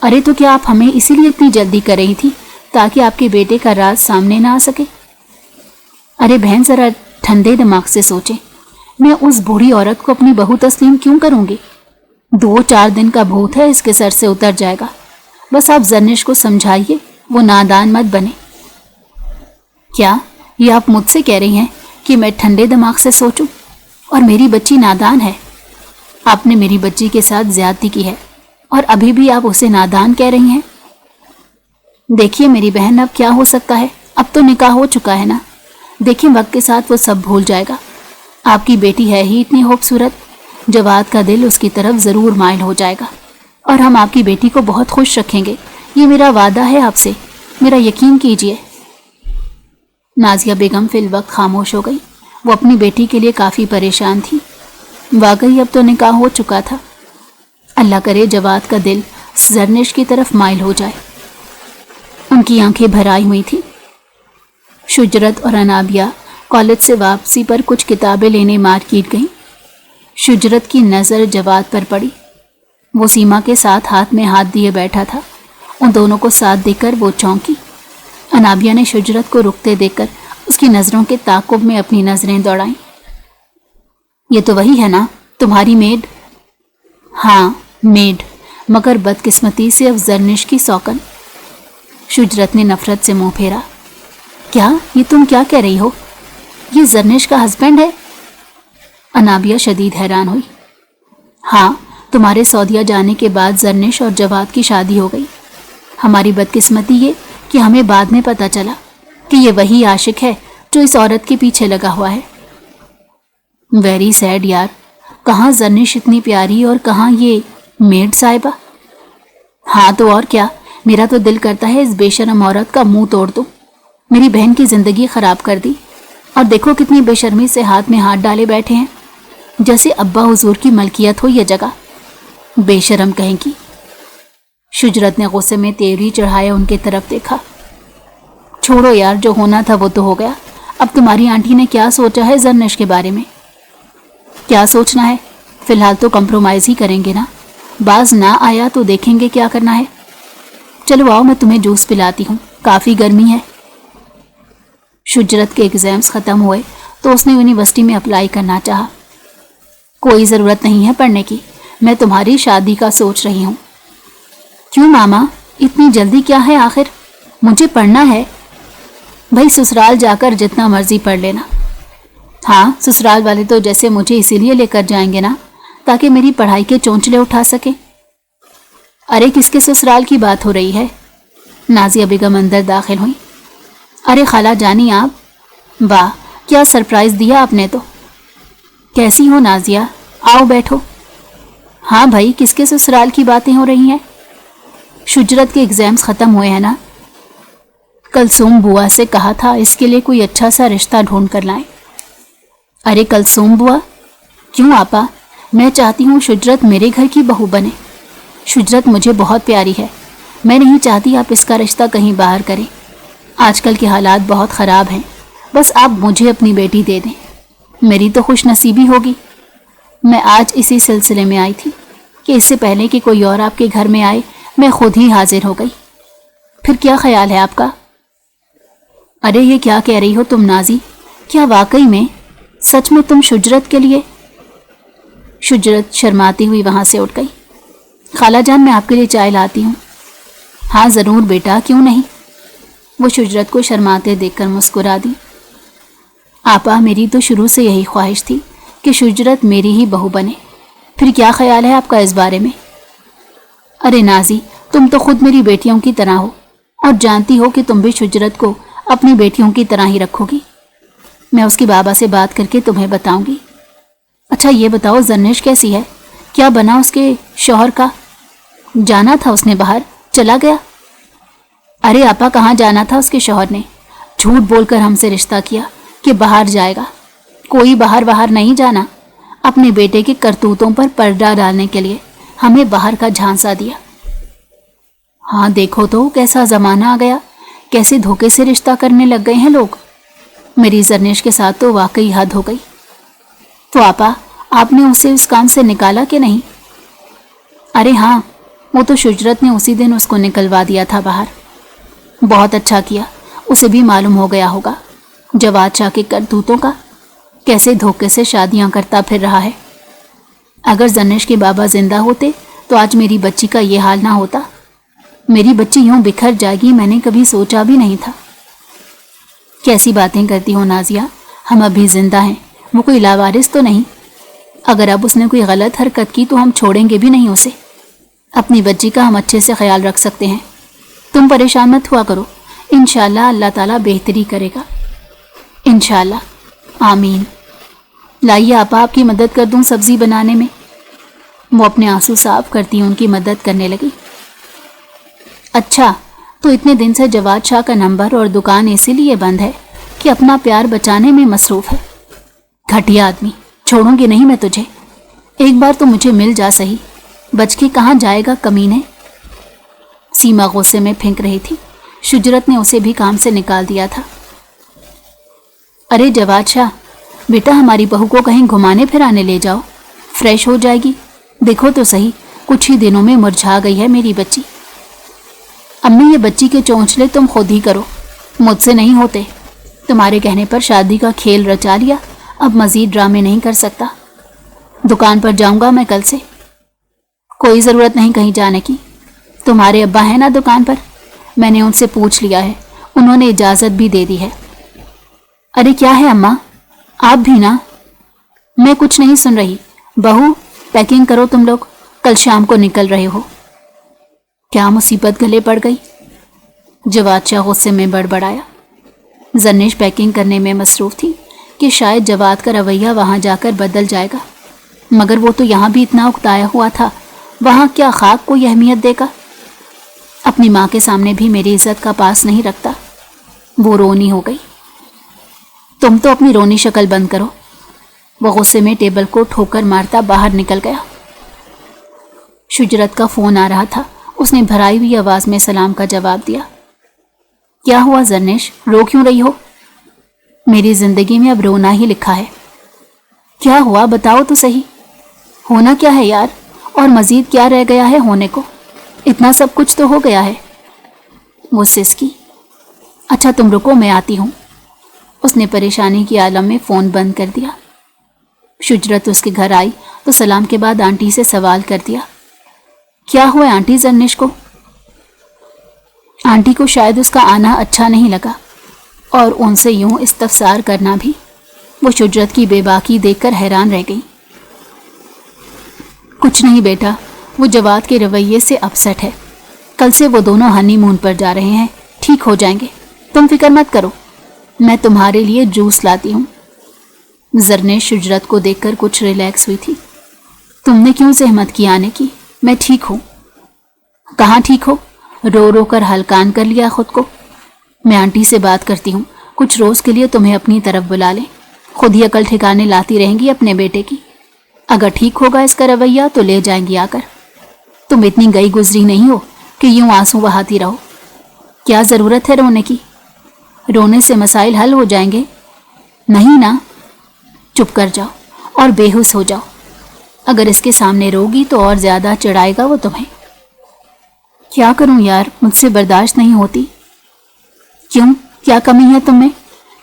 अरे तो क्या आप हमें इसीलिए इतनी जल्दी कर रही थी ताकि आपके बेटे का राज सामने ना आ सके? अरे बहन, जरा ठंडे दिमाग से सोचें, मैं उस बूढ़ी औरत को अपनी बहू तस्लीम क्यों करूंगी? 2-4 दिन का भूत है, इसके सर से उतर जाएगा। बस आप जर्निश को समझाइए, वो नादान मत बने। क्या ये आप मुझसे कह रही हैं कि मैं ठंडे दिमाग से सोचूं? और मेरी बच्ची नादान है? आपने मेरी बच्ची के साथ ज्यादती की है और अभी भी आप उसे नादान कह रही हैं? देखिए मेरी बहन, अब क्या हो सकता है, अब तो निकाह हो चुका है ना। देखिए वक्त के साथ वो सब भूल जाएगा। आपकी बेटी है ही इतनी खूबसूरत, जवाद का दिल उसकी तरफ ज़रूर माइल हो जाएगा और हम आपकी बेटी को बहुत खुश रखेंगे। ये मेरा वादा है आपसे, मेरा यकीन कीजिए। नाजिया बेगम फिल वक्त खामोश हो गई। वो अपनी बेटी के लिए काफ़ी परेशान थी। वाकई अब तो निकाह हो चुका था। अल्लाह करे जवाद का दिल जर्निश की तरफ माइल हो जाए। उनकी आंखें भर आई हुई थी। शुजरत और अनाबिया कॉलेज से वापसी पर कुछ किताबें लेने मार्केट गईं। शुजरत की नज़र जवाद पर पड़ी। वो सीमा के साथ हाथ में हाथ दिए बैठा था। उन दोनों को साथ देखकर वो चौंकी। अनाबिया ने शुजरत को रुकते देखकर उसकी नज़रों के ताक़ुब में अपनी नज़रें दौड़ाईं। ये तो वही है ना, तुम्हारी मेड? हाँ मेड, मगर बदकिस्मती से अब जर्निश की सौकन। शुजरत ने नफरत से मुंह फेरा। क्या ये तुम क्या कह रही हो? ये जर्निश का हस्बैंड है? अनाबिया शदीद हैरान हुई। हाँ, तुम्हारे सऊदीया जाने के बाद जर्निश और जवाद की शादी हो गई। हमारी बदकिस्मती ये कि हमें बाद में पता चला कि ये वही आशिक है जो इस औरत के पीछे लगा हुआ है। वेरी सैड यार, کہاں زرنش اتنی پیاری اور کہاں یہ میڈ صاحبہ. ہاں تو اور کیا، میرا تو دل کرتا ہے اس بے شرم عورت کا منہ توڑ دوں. میری بہن کی زندگی خراب کر دی، اور دیکھو کتنی بے شرمی سے ہاتھ میں ہاتھ ڈالے بیٹھے ہیں، جیسے ابا حضور کی ملکیت ہو یہ جگہ. بے شرم کہیں کی. شجرت نے غصے میں تیوری چڑھائے ان کی طرف دیکھا. چھوڑو یار، جو ہونا تھا وہ تو ہو گیا. اب تمہاری آنٹی نے کیا سوچا ہے زرنش کے بارے میں؟ کیا سوچنا ہے، فی الحال تو کمپرومائز ہی کریں گے نا. باز نہ آیا تو دیکھیں گے کیا کرنا ہے. چلو آؤ میں تمہیں جوس پلاتی ہوں، کافی گرمی ہے. شجرت کے ایگزامز ختم ہوئے تو اس نے یونیورسٹی میں اپلائی کرنا چاہا. کوئی ضرورت نہیں ہے پڑھنے کی، میں تمہاری شادی کا سوچ رہی ہوں. کیوں ماما، اتنی جلدی کیا ہے آخر؟ مجھے پڑھنا ہے. بھائی سسرال جا کر جتنا مرضی پڑھ لینا. ہاں، سسرال والے تو جیسے مجھے اسی لیے لے کر جائیں گے نا، تاکہ میری پڑھائی کے چونچلے اٹھا سکیں. ارے کس کے سسرال کی بات ہو رہی ہے؟ نازیہ بیگم اندر داخل ہوئی. ارے خالہ جانی آپ، واہ کیا سرپرائز دیا آپ نے تو. کیسی ہو نازیہ؟ آؤ بیٹھو. ہاں بھائی، کس کے سسرال کی باتیں ہو رہی ہیں؟ شجرت کے ایگزامز ختم ہوئے ہیں نا، کلثوم بوا سے کہا تھا اس کے لیے کوئی اچھا سا رشتہ ڈھونڈ کر لائیں. ارے کلثوم بوا؟ کیوں آپا؟ میں چاہتی ہوں شجرت میرے گھر کی بہو بنے. شجرت مجھے بہت پیاری ہے، میں نہیں چاہتی آپ اس کا رشتہ کہیں باہر کریں. آج کل کے حالات بہت خراب ہیں، بس آپ مجھے اپنی بیٹی دے دیں، میری تو خوش نصیبی ہوگی. میں آج اسی سلسلے میں آئی تھی کہ اس سے پہلے کہ کوئی اور آپ کے گھر میں آئے میں خود ہی حاضر ہو گئی. پھر کیا خیال ہے آپ کا؟ ارے یہ کیا کہہ رہی ہو تم نازی؟ کیا واقعی میں، سچ میں تم شجرت کے لیے؟ شجرت شرماتی ہوئی وہاں سے اٹھ گئی. خالہ جان میں آپ کے لیے چائے لاتی ہوں. ہاں ضرور بیٹا، کیوں نہیں. وہ شجرت کو شرماتے دیکھ کر مسکرا دی. آپا میری تو شروع سے یہی خواہش تھی کہ شجرت میری ہی بہو بنے. پھر کیا خیال ہے آپ کا اس بارے میں؟ ارے نازی، تم تو خود میری بیٹیوں کی طرح ہو، اور جانتی ہو کہ تم بھی شجرت کو اپنی بیٹیوں کی طرح ہی رکھو گی. میں اس کے بابا سے بات کر کے تمہیں بتاؤں گی. اچھا یہ بتاؤ زرنش کیسی ہے؟ کیا بنا اس کے شوہر کا؟ جانا تھا اس نے باہر، چلا گیا. ارے آپا کہاں جانا تھا اس کے شوہر نے؟ جھوٹ بول کر ہم سے رشتہ کیا کہ باہر جائے گا. کوئی باہر نہیں جانا. اپنے بیٹے کے کرتوتوں پر پردہ ڈالنے کے لیے ہمیں باہر کا جھانسا دیا. ہاں دیکھو تو کیسا زمانہ آ گیا، کیسے دھوکے سے رشتہ کرنے لگ گئے ہیں لوگ. میری زرنش کے ساتھ تو واقعی حد ہو گئی. تو آپا آپ نے اسے اس کام سے نکالا کہ نہیں؟ ارے ہاں، وہ تو شجرت نے اسی دن اس کو نکلوا دیا تھا باہر. بہت اچھا کیا، اسے بھی معلوم ہو گیا ہوگا جواد شاہ کے کرتوتوں کا، کیسے دھوکے سے شادیاں کرتا پھر رہا ہے. اگر زرنش کے بابا زندہ ہوتے تو آج میری بچی کا یہ حال نہ ہوتا. میری بچی یوں بکھر جائے گی میں نے کبھی سوچا بھی نہیں تھا. کیسی باتیں کرتی ہو نازیہ، ہم ابھی زندہ ہیں، وہ کوئی لاوارث تو نہیں. اگر اب اس نے کوئی غلط حرکت کی تو ہم چھوڑیں گے بھی نہیں اسے. اپنی بچی کا ہم اچھے سے خیال رکھ سکتے ہیں. تم پریشان مت ہوا کرو، انشاءاللہ اللہ تعالیٰ بہتری کرے گا. انشاءاللہ، آمین. لائیے آپا آپ کی مدد کر دوں سبزی بنانے میں. وہ اپنے آنسو صاف کرتی ان کی مدد کرنے لگی. اچھا تو اتنے دن سے جواد شاہ کا نمبر اور دکان اسی لیے بند ہے کہ اپنا پیار بچانے میں مصروف ہے. گھٹیا آدمی، چھوڑوں گی نہیں میں تجھے. ایک بار تو مجھے مل جا صحیح، بچ کے کہاں جائے گا کمینے. سیما غصے میں پھینک رہی تھی. شجرت نے اسے بھی کام سے نکال دیا تھا. ارے جواد شاہ بیٹا، ہماری بہو کو کہیں گھمانے پھرانے لے جاؤ، فریش ہو جائے گی. دیکھو تو صحیح، کچھ ہی دنوں میں مرجھا گئی ہے میری بچی. امی یہ بچی کے چونچلے تم خود ہی کرو، مجھ سے نہیں ہوتے. تمہارے کہنے پر شادی کا کھیل رچا لیا، اب مزید ڈرامے نہیں کر سکتا. دکان پر جاؤں گا میں کل سے. کوئی ضرورت نہیں کہیں جانے کی، تمہارے ابا ہیں نا دکان پر، میں نے ان سے پوچھ لیا ہے، انہوں نے اجازت بھی دے دی ہے. ارے کیا ہے اماں، آپ بھی نا. میں کچھ نہیں سن رہی. بہو پیکنگ کرو تم لوگ، کل شام کو نکل رہے ہو. کیا مصیبت گلے پڑ گئی؟ جواد شاہ غصے میں بڑبڑایا. زرنش پیکنگ کرنے میں مصروف تھی کہ شاید جواد کا رویہ وہاں جا کر بدل جائے گا. मगर वो तो यहाँ भी इतना उकताया हुआ था, वहाँ क्या खाक कोई अहमियत देगा। अपनी माँ के सामने भी मेरी इज्जत का पास नहीं रखता। वो रोनी हो गई। तुम तो अपनी रोनी शक्ल बंद करो। वो गुस्से में टेबल को ठोकर मारता बाहर निकल गया। शुजरत का फोन आ रहा था। उसने भराई हुई आवाज में सलाम का जवाब दिया। क्या हुआ जरनेश, रो क्यों रही हो? मेरी जिंदगी में अब रोना ही लिखा है। क्या हुआ बताओ तो सही। होना क्या है यार, और मजीद क्या रह गया है होने को? इतना सब कुछ तो हो गया है। वो सिसकी। अच्छा तुम रुको, मैं आती हूँ। उसने परेशानी की आलम में फ़ोन बंद कर दिया। शुजरत उसके घर आई तो सलाम के बाद आंटी से सवाल कर दिया, क्या हुआ आंटी जरनेश को? आंटी को शायद उसका आना अच्छा नहीं लगा और उनसे यूं इस्तफसार करना भी। वो शुजरत की बेबाकी देखकर हैरान रह गई। कुछ नहीं बेटा, वो जवाद के रवैये से अपसेट है। कल से वो दोनों हनीमून पर जा रहे हैं, ठीक हो जाएंगे, तुम फिक्र मत करो। मैं तुम्हारे लिए जूस लाती हूँ। जरनेश शुजरत को देखकर कुछ रिलैक्स हुई थी। तुमने क्यों जहमत की आने की? मैं ठीक हूँ। कहाँ ठीक हो? रो रो कर हलकान कर लिया खुद को। मैं आंटी से बात करती हूँ, कुछ रोज़ के लिए तुम्हें अपनी तरफ बुला लें। खुद ही अकल ठिकाने लाती रहेंगी अपने बेटे की। अगर ठीक होगा इसका रवैया तो ले जाएंगी आकर। तुम इतनी गई गुजरी नहीं हो कि यूं आंसू बहाती रहो। क्या ज़रूरत है रोने की? रोने से मसाइल हल हो जाएंगे? नहीं ना। चुप कर जाओ और बेहोश हो जाओ। अगर इसके सामने रोगी तो और ज़्यादा चिढ़ाएगा वो तुम्हें। क्या करूं यार, मुझसे बर्दाश्त नहीं होती। क्यों, क्या कमी है तुम में?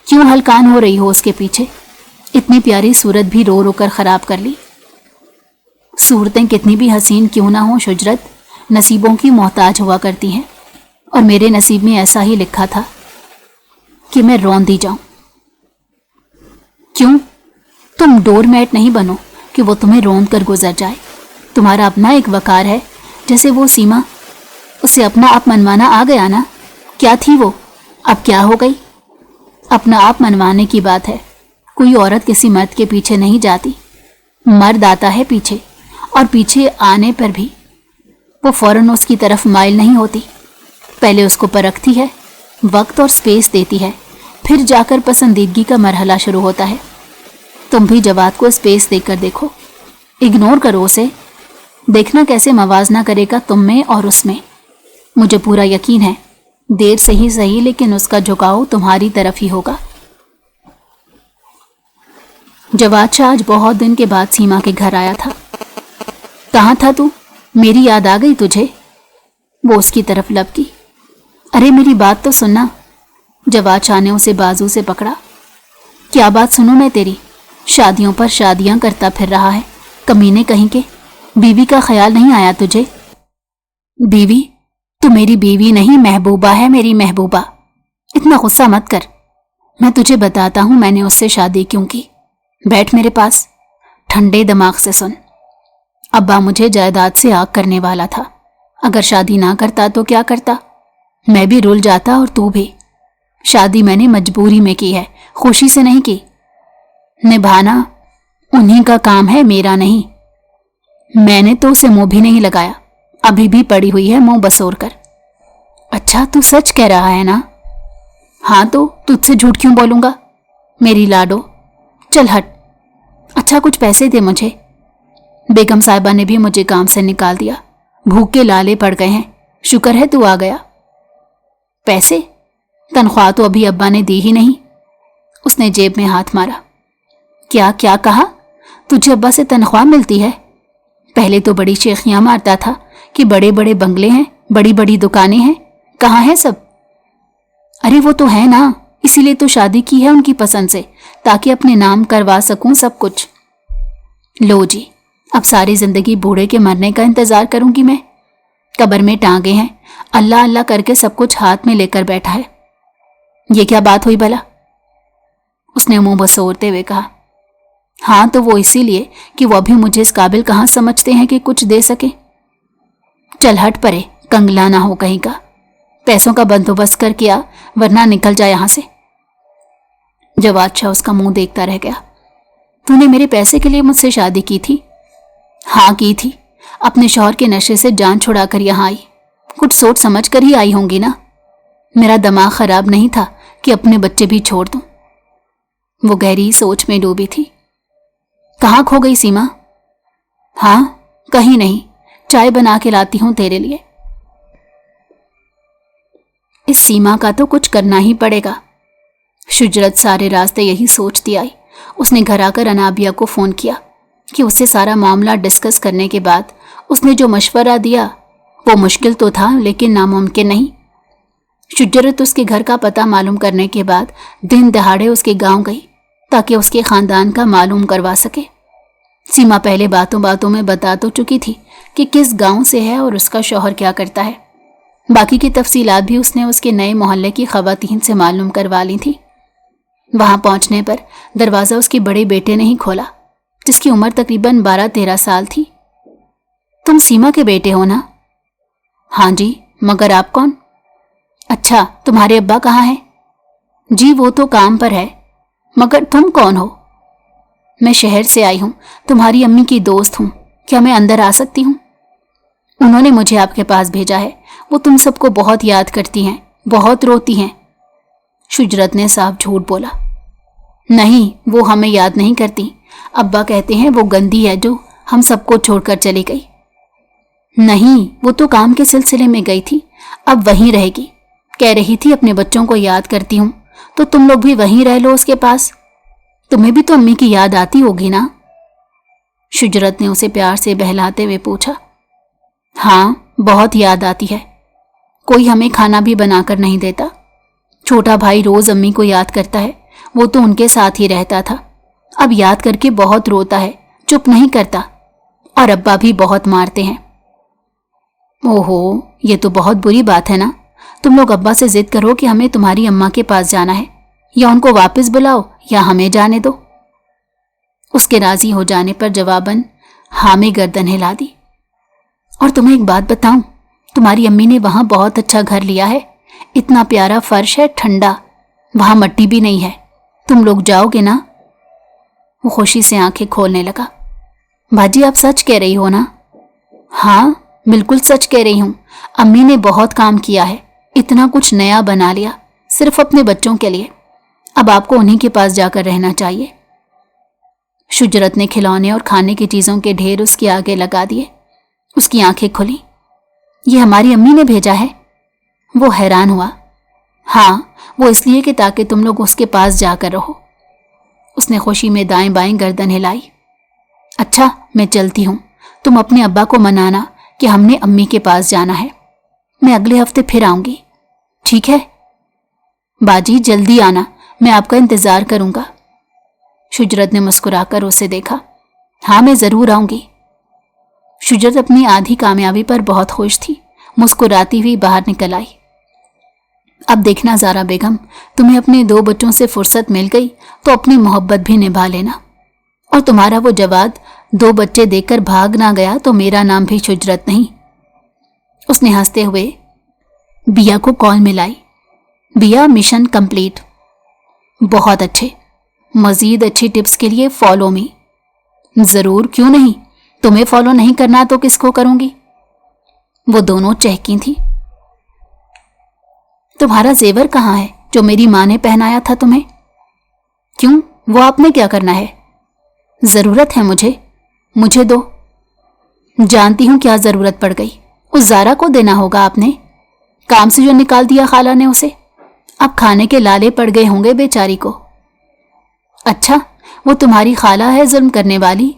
क्यों हलकान हो रही हो उसके पीछे? इतनी प्यारी सूरत भी रो रो कर ख़राब कर ली। सूरतें कितनी भी हसीन क्यों ना हो शुजरत, नसीबों की मोहताज हुआ करती हैं, और मेरे नसीब में ऐसा ही लिखा था कि मैं रौंदी जाऊं। क्यों? तुम डोरमैट नहीं बनो कि वो तुम्हें रौंद कर गुजर जाए। तुम्हारा अपना एक वकार है, जैसे वो सीमा, उसे अपना आप मनवाना आ गया ना। क्या थी वो, अब क्या हो गई? अपना आप मनवाने की बात है। कोई औरत किसी मर्द के पीछे नहीं जाती। मर्द आता है पीछे, और पीछे आने पर भी वो फौरन उसकी तरफ माइल नहीं होती। पहले उसको परखती है, वक्त और स्पेस देती है, फिर जाकर पसंदीदगी का मरहला शुरू होता है। तुम भी जवाद को स्पेस देकर देखो, इग्नोर करो उसे। देखना कैसे मवाजना करेगा तुम में और उसमें। मुझे पूरा यकीन है, देर से ही सही लेकिन उसका झुकाव तुम्हारी तरफ ही होगा। जवाद शाह आज बहुत दिन के बाद सीमा के घर आया था। कहाँ था तू? मेरी याद आ गई तुझे? वो उसकी तरफ लपकी। अरे मेरी बात तो सुनना। जवाद शाह ने उसे बाजू से पकड़ा। क्या बात सुनूं मैं तेरी? शादियों पर शादियां करता फिर रहा है, कमीने कहीं के। बीवी का ख्याल नहीं आया तुझे? बीवी? तू मेरी बीवी नहीं, महबूबा है, मेरी महबूबा। इतना गुस्सा मत कर। मैं तुझे बताता हूं मैंने उससे शादी क्यों की। बैठ मेरे पास, ठंडे दिमाग से सुन। अब्बा मुझे जायदाद से आग करने वाला था। अगर शादी ना करता तो क्या करता? मैं भी रुल जाता और तू भी। शादी मैंने मजबूरी में की है, खुशी से नहीं की। निभाना उन्हीं का काम है, मेरा नहीं। मैंने तो उसे मुंह भी नहीं लगाया, अभी भी पड़ी हुई है मुंह बसोर कर। अच्छा तू सच कह रहा है ना? हाँ तो तुझसे झूठ क्यों बोलूंगा मेरी लाडो। चल हट। अच्छा कुछ पैसे दे मुझे। बेगम साहिबा ने भी मुझे काम से निकाल दिया, भूख के लाले पड़ गए हैं। शुक्र है तू आ गया। पैसे? तनख्वाह तो अभी अब्बा ने दी ही नहीं। उसने जेब में हाथ मारा। क्या क्या कहा? तुझे अब्बा से तनख्वाह मिलती है? पहले तो बड़ी शेखियां मारता था कि बड़े बड़े बंगले हैं, बड़ी बड़ी दुकानें हैं। कहाँ है सब? अरे वो तो है ना, इसीलिए तो शादी की है उनकी पसंद से, ताकि अपने नाम करवा सकूं सब कुछ। लो जी, अब सारी जिंदगी बूढ़े के मरने का इंतजार करूंगी मैं। कब्र में टांगे हैं, अल्लाह अल्लाह करके सब कुछ हाथ में लेकर बैठा है। ये क्या बात हुई भला? उसने मुंह बसोरते हुए कहा। हाँ तो वो इसीलिए कि वो अभी मुझे इस काबिल कहाँ समझते हैं कि कुछ दे सके। चल हट परे, कंगला ना हो कहीं का। पैसों का बंदोबस्त करके आ, वरना निकल जा यहां से। जवाद शाह उसका मुंह देखता रह गया। तूने मेरे पैसे के लिए मुझसे शादी की थी? हाँ की थी, अपने शौहर के नशे से जान छुड़ा कर यहाँ आई। कुछ सोच समझ कर ही आई होंगी ना। मेरा दिमाग खराब नहीं था कि अपने बच्चे भी छोड़ दूं। वो गहरी सोच में डूबी थी। कहाँ खो गई सीमा? हाँ कहीं नहीं, चाय बना के लाती हूं तेरे लिए। इस सीमा का तो कुछ करना ही पड़ेगा। शुजरत सारे रास्ते यही सोचती आई। उसने घर आकर अनाबिया को फोन किया कि उससे सारा मामला डिस्कस करने के बाद उसने जो मशवरा दिया वो मुश्किल तो था लेकिन नामुमकिन नहीं। शुजरत उसके घर का पता मालूम करने के बाद दिन दहाड़े उसके गांव गई ताकि उसके खानदान का मालूम करवा सके। सीमा पहले बातों बातों में बता तो चुकी थी कि किस गांव से है और उसका शौहर क्या करता है। बाकी की तफसीलात भी उसने उसके नए मोहल्ले की खवातीन से मालूम करवा ली थी। वहां पहुंचने पर दरवाज़ा उसके बड़े बेटे ने ही खोला, जिसकी उम्र तकरीबन 12-13 साल थी। तुम सीमा के बेटे हो ना? हाँ जी, मगर आप कौन? अच्छा, तुम्हारे अब्बा कहाँ हैं? जी वो तो काम पर है, मगर तुम कौन हो? मैं शहर से आई हूँ, तुम्हारी अम्मी की दोस्त हूँ। क्या मैं अंदर आ सकती हूँ? उन्होंने मुझे आपके पास भेजा है। वो तुम सबको बहुत याद करती हैं, बहुत रोती हैं। शुजरत ने साफ झूठ बोला। नहीं, वो हमें याद नहीं करती। अब्बा कहते हैं वो गंदी है जो हम सबको छोड़कर चली गई। नहीं, वो तो काम के सिलसिले में गई थी, अब वहीं रहेगी। कह रही थी अपने बच्चों को याद करती हूँ, तो तुम लोग भी वहीं रह लो उसके पास। तुम्हें भी तो अम्मी की याद आती होगी ना? शुजरत ने उसे प्यार से बहलाते हुए पूछा। हाँ, बहुत याद आती है। कोई हमें खाना भी बनाकर नहीं देता। छोटा भाई रोज अम्मी को याद करता है, वो तो उनके साथ ही रहता था। अब याद करके बहुत रोता है, चुप नहीं करता, और अब्बा भी बहुत मारते हैं। ओहो, ये तो बहुत बुरी बात है ना। तुम लोग अब्बा से जिद करो कि हमें तुम्हारी अम्मा के पास जाना है, या उनको वापस बुलाओ या हमें जाने दो। उसके राजी हो जाने पर जवाबन हाँ में गर्दन हिला दी। और तुम्हें एक बात बताऊं, तुम्हारी अम्मी ने वहां बहुत अच्छा घर लिया है। इतना प्यारा फर्श है, ठंडा, वहां मट्टी भी नहीं है। तुम लोग जाओगे ना? वो खुशी से आंखें खोलने लगा। बाजी आप सच कह रही हो ना? हाँ बिल्कुल सच कह रही हूं। अम्मी ने बहुत काम किया है, इतना कुछ नया बना लिया सिर्फ अपने बच्चों के लिए। अब आपको उन्हीं के पास जाकर रहना चाहिए। शुजरत ने खिलौने और खाने की चीजों के ढेर उसके आगे लगा दिए। उसकी आंखें खुली। ये हमारी अम्मी ने भेजा है? वो हैरान हुआ। हाँ, वो इसलिए कि ताकि तुम लोग उसके पास जाकर रहो। उसने खुशी में दाएं बाएं गर्दन हिलाई। अच्छा, मैं चलती हूँ। तुम अपने अब्बा को मनाना कि हमने अम्मी के पास जाना है। मैं अगले हफ्ते फिर आऊंगी, ठीक है? बाजी जल्दी आना, मैं आपका इंतजार करूंगा। शुजरत ने मुस्कुराकर उसे देखा। हाँ मैं जरूर आऊंगी। शुजरत अपनी आधी कामयाबी पर बहुत खुश थी। मुस्कुराती हुई बाहर निकल आई। अब देखना ज़ारा बेगम, तुम्हें अपने 2 बच्चों से फुर्सत मिल गई तो अपनी मोहब्बत भी निभा लेना। और तुम्हारा वो जवाद 2 बच्चे देखकर भाग ना गया तो मेरा नाम भी शुजरत नहीं। उसने हंसते हुए बिया को कॉल मिलाई। बिया, मिशन कंप्लीट। बहुत अच्छे। मजीद अच्छी टिप्स के लिए फॉलो मी। जरूर, क्यों नहीं। तुम्हें फॉलो नहीं करना तो किसको करूंगी? वो दोनों चहकी थी। तुम्हारा जेवर कहाँ है जो मेरी माँ ने पहनाया था तुम्हें? क्यों, वो आपने क्या करना है? जरूरत है मुझे दो। जानती हूं क्या जरूरत पड़ गई। उस ज़ारा को देना होगा आपने, काम से जो निकाल दिया खाला ने उसे। अब खाने के लाले पड़ गए होंगे बेचारी को। अच्छा, वो तुम्हारी खाला है जुल्म करने वाली?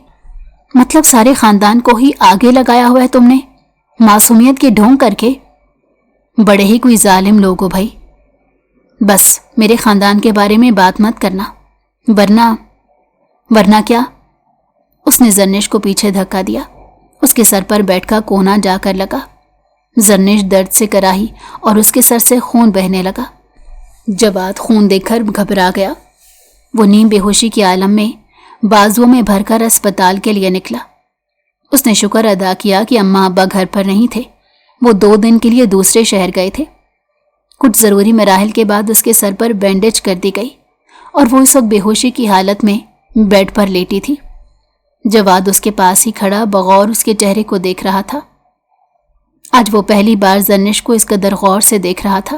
मतलब सारे खानदान को ही आगे लगाया हुआ है तुमने, मासूमियत के ढोंग करके। बड़े ही कोई जालिम लोग हो भाई। बस मेरे खानदान के बारे में बात मत करना, वरना क्या? उसने जरनेश को पीछे धक्का दिया। उसके सर पर बेड का कोना जाकर लगा। जरनेश दर्द से कराही और उसके सर से खून बहने लगा। जवाद खून देखकर घबरा गया। वो नीम बेहोशी के आलम में बाजुओं में भरकर अस्पताल के लिए निकला। उसने शुक्र अदा किया कि अम्मा अब्बा घर पर नहीं थे। वो 2 दिन के लिए दूसरे शहर गए थे। कुछ ज़रूरी मराहिल के बाद उसके सर पर बैंडेज कर दी गई और वो इस वक्त बेहोशी की हालत में बेड पर लेटी थी। جواد اس کے پاس ہی کھڑا بغور اس کے چہرے کو دیکھ رہا تھا۔ آج وہ پہلی بار زرنش کو اس قدر غور سے دیکھ رہا تھا۔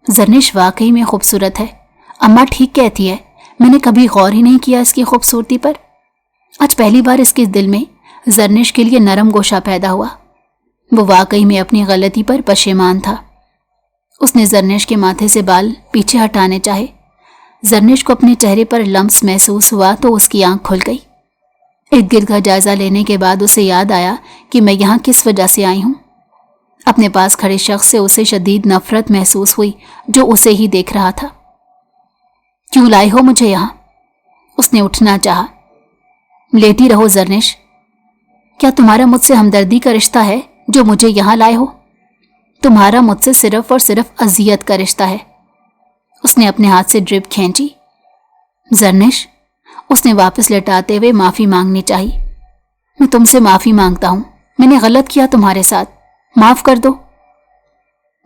زرنش واقعی میں خوبصورت ہے، اماں ٹھیک کہتی ہے، میں نے کبھی غور ہی نہیں کیا اس کی خوبصورتی پر۔ آج پہلی بار اس کے دل میں زرنش کے لیے نرم گوشہ پیدا ہوا۔ وہ واقعی میں اپنی غلطی پر پشیمان تھا۔ اس نے زرنش کے ماتھے سے بال پیچھے ہٹانے چاہے۔ زرنش کو اپنے چہرے پر لمس محسوس ہوا تو اس کی آنکھ کھل گئی۔ ارد گرد کا جائزہ لینے کے بعد اسے یاد آیا کہ میں یہاں کس وجہ سے آئی ہوں۔ اپنے پاس کھڑے شخص سے اسے شدید نفرت محسوس ہوئی جو اسے ہی دیکھ رہا تھا۔ کیوں لائے ہو مجھے یہاں؟ اس نے اٹھنا چاہا۔ لیٹی رہو زرنش، کیا تمہارا مجھ سے ہمدردی کا رشتہ ہے جو مجھے یہاں لائے ہو؟ تمہارا مجھ سے صرف اور صرف اذیت کا رشتہ ہے۔ اس نے اپنے ہاتھ سے ڈرپ کھینچی۔ زرنش، اس نے واپس لٹاتے ہوئے معافی مانگنی چاہی۔ میں تم سے معافی مانگتا ہوں، میں نے غلط کیا تمہارے ساتھ، معاف کر دو۔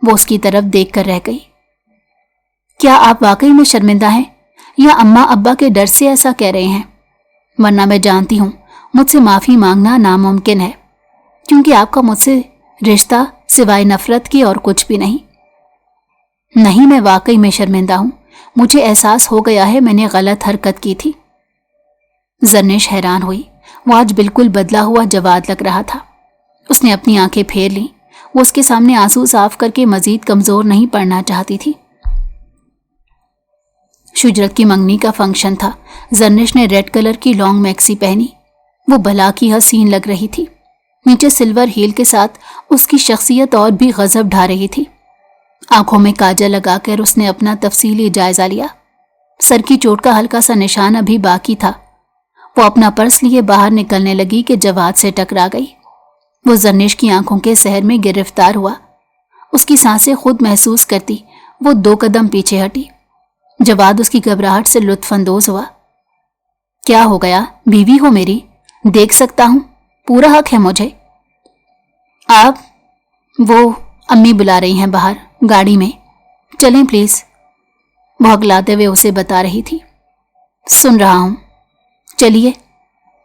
وہ اس کی طرف دیکھ کر رہ گئی۔ کیا آپ واقعی میں شرمندہ ہیں یا اماں ابا کے ڈر سے ایسا کہہ رہے ہیں؟ ورنہ میں جانتی ہوں مجھ سے معافی مانگنا ناممکن ہے، کیونکہ آپ کا مجھ سے رشتہ سوائے نفرت کے اور کچھ بھی نہیں۔ نہیں، میں واقعی میں شرمندہ ہوں، مجھے احساس ہو گیا ہے میں نے غلط حرکت کی تھی۔ زرنش حیران ہوئی، وہ آج بالکل بدلا ہوا جواد لگ رہا تھا۔ اس نے اپنی آنکھیں پھیر لیں، وہ اس کے سامنے آنسو صاف کر کے مزید کمزور نہیں پڑنا چاہتی تھی۔ شجرت کی منگنی کا فنکشن تھا۔ زرنش نے ریڈ کلر کی لانگ میکسی پہنی، وہ بھلا کی حسین لگ رہی تھی۔ نیچے سلور ہیل کے ساتھ اس کی شخصیت اور بھی غضب ڈھا رہی تھی۔ آنکھوں میں کاجل لگا کر اس نے اپنا تفصیلی جائزہ لیا۔ سر کی چوٹ کا ہلکا سا نشان ابھی باقی تھا۔ وہ اپنا پرس لیے باہر نکلنے لگی کہ جواد سے ٹکرا گئی۔ وہ زرنش کی آنکھوں کے سحر میں گرفتار ہوا۔ اس کی سانسیں خود محسوس کرتی وہ 2 قدم پیچھے ہٹی۔ جواد اس کی گھبراہٹ سے لطف اندوز ہوا۔ کیا ہو گیا؟ بیوی ہو میری، دیکھ سکتا ہوں، پورا حق ہے مجھے۔ آپ، وہ امی بلا رہی ہیں باہر گاڑی میں، چلیں پلیز، وہ ہکلاتے ہوئے اسے بتا رہی تھی۔ سن رہا ہوں، چلیے۔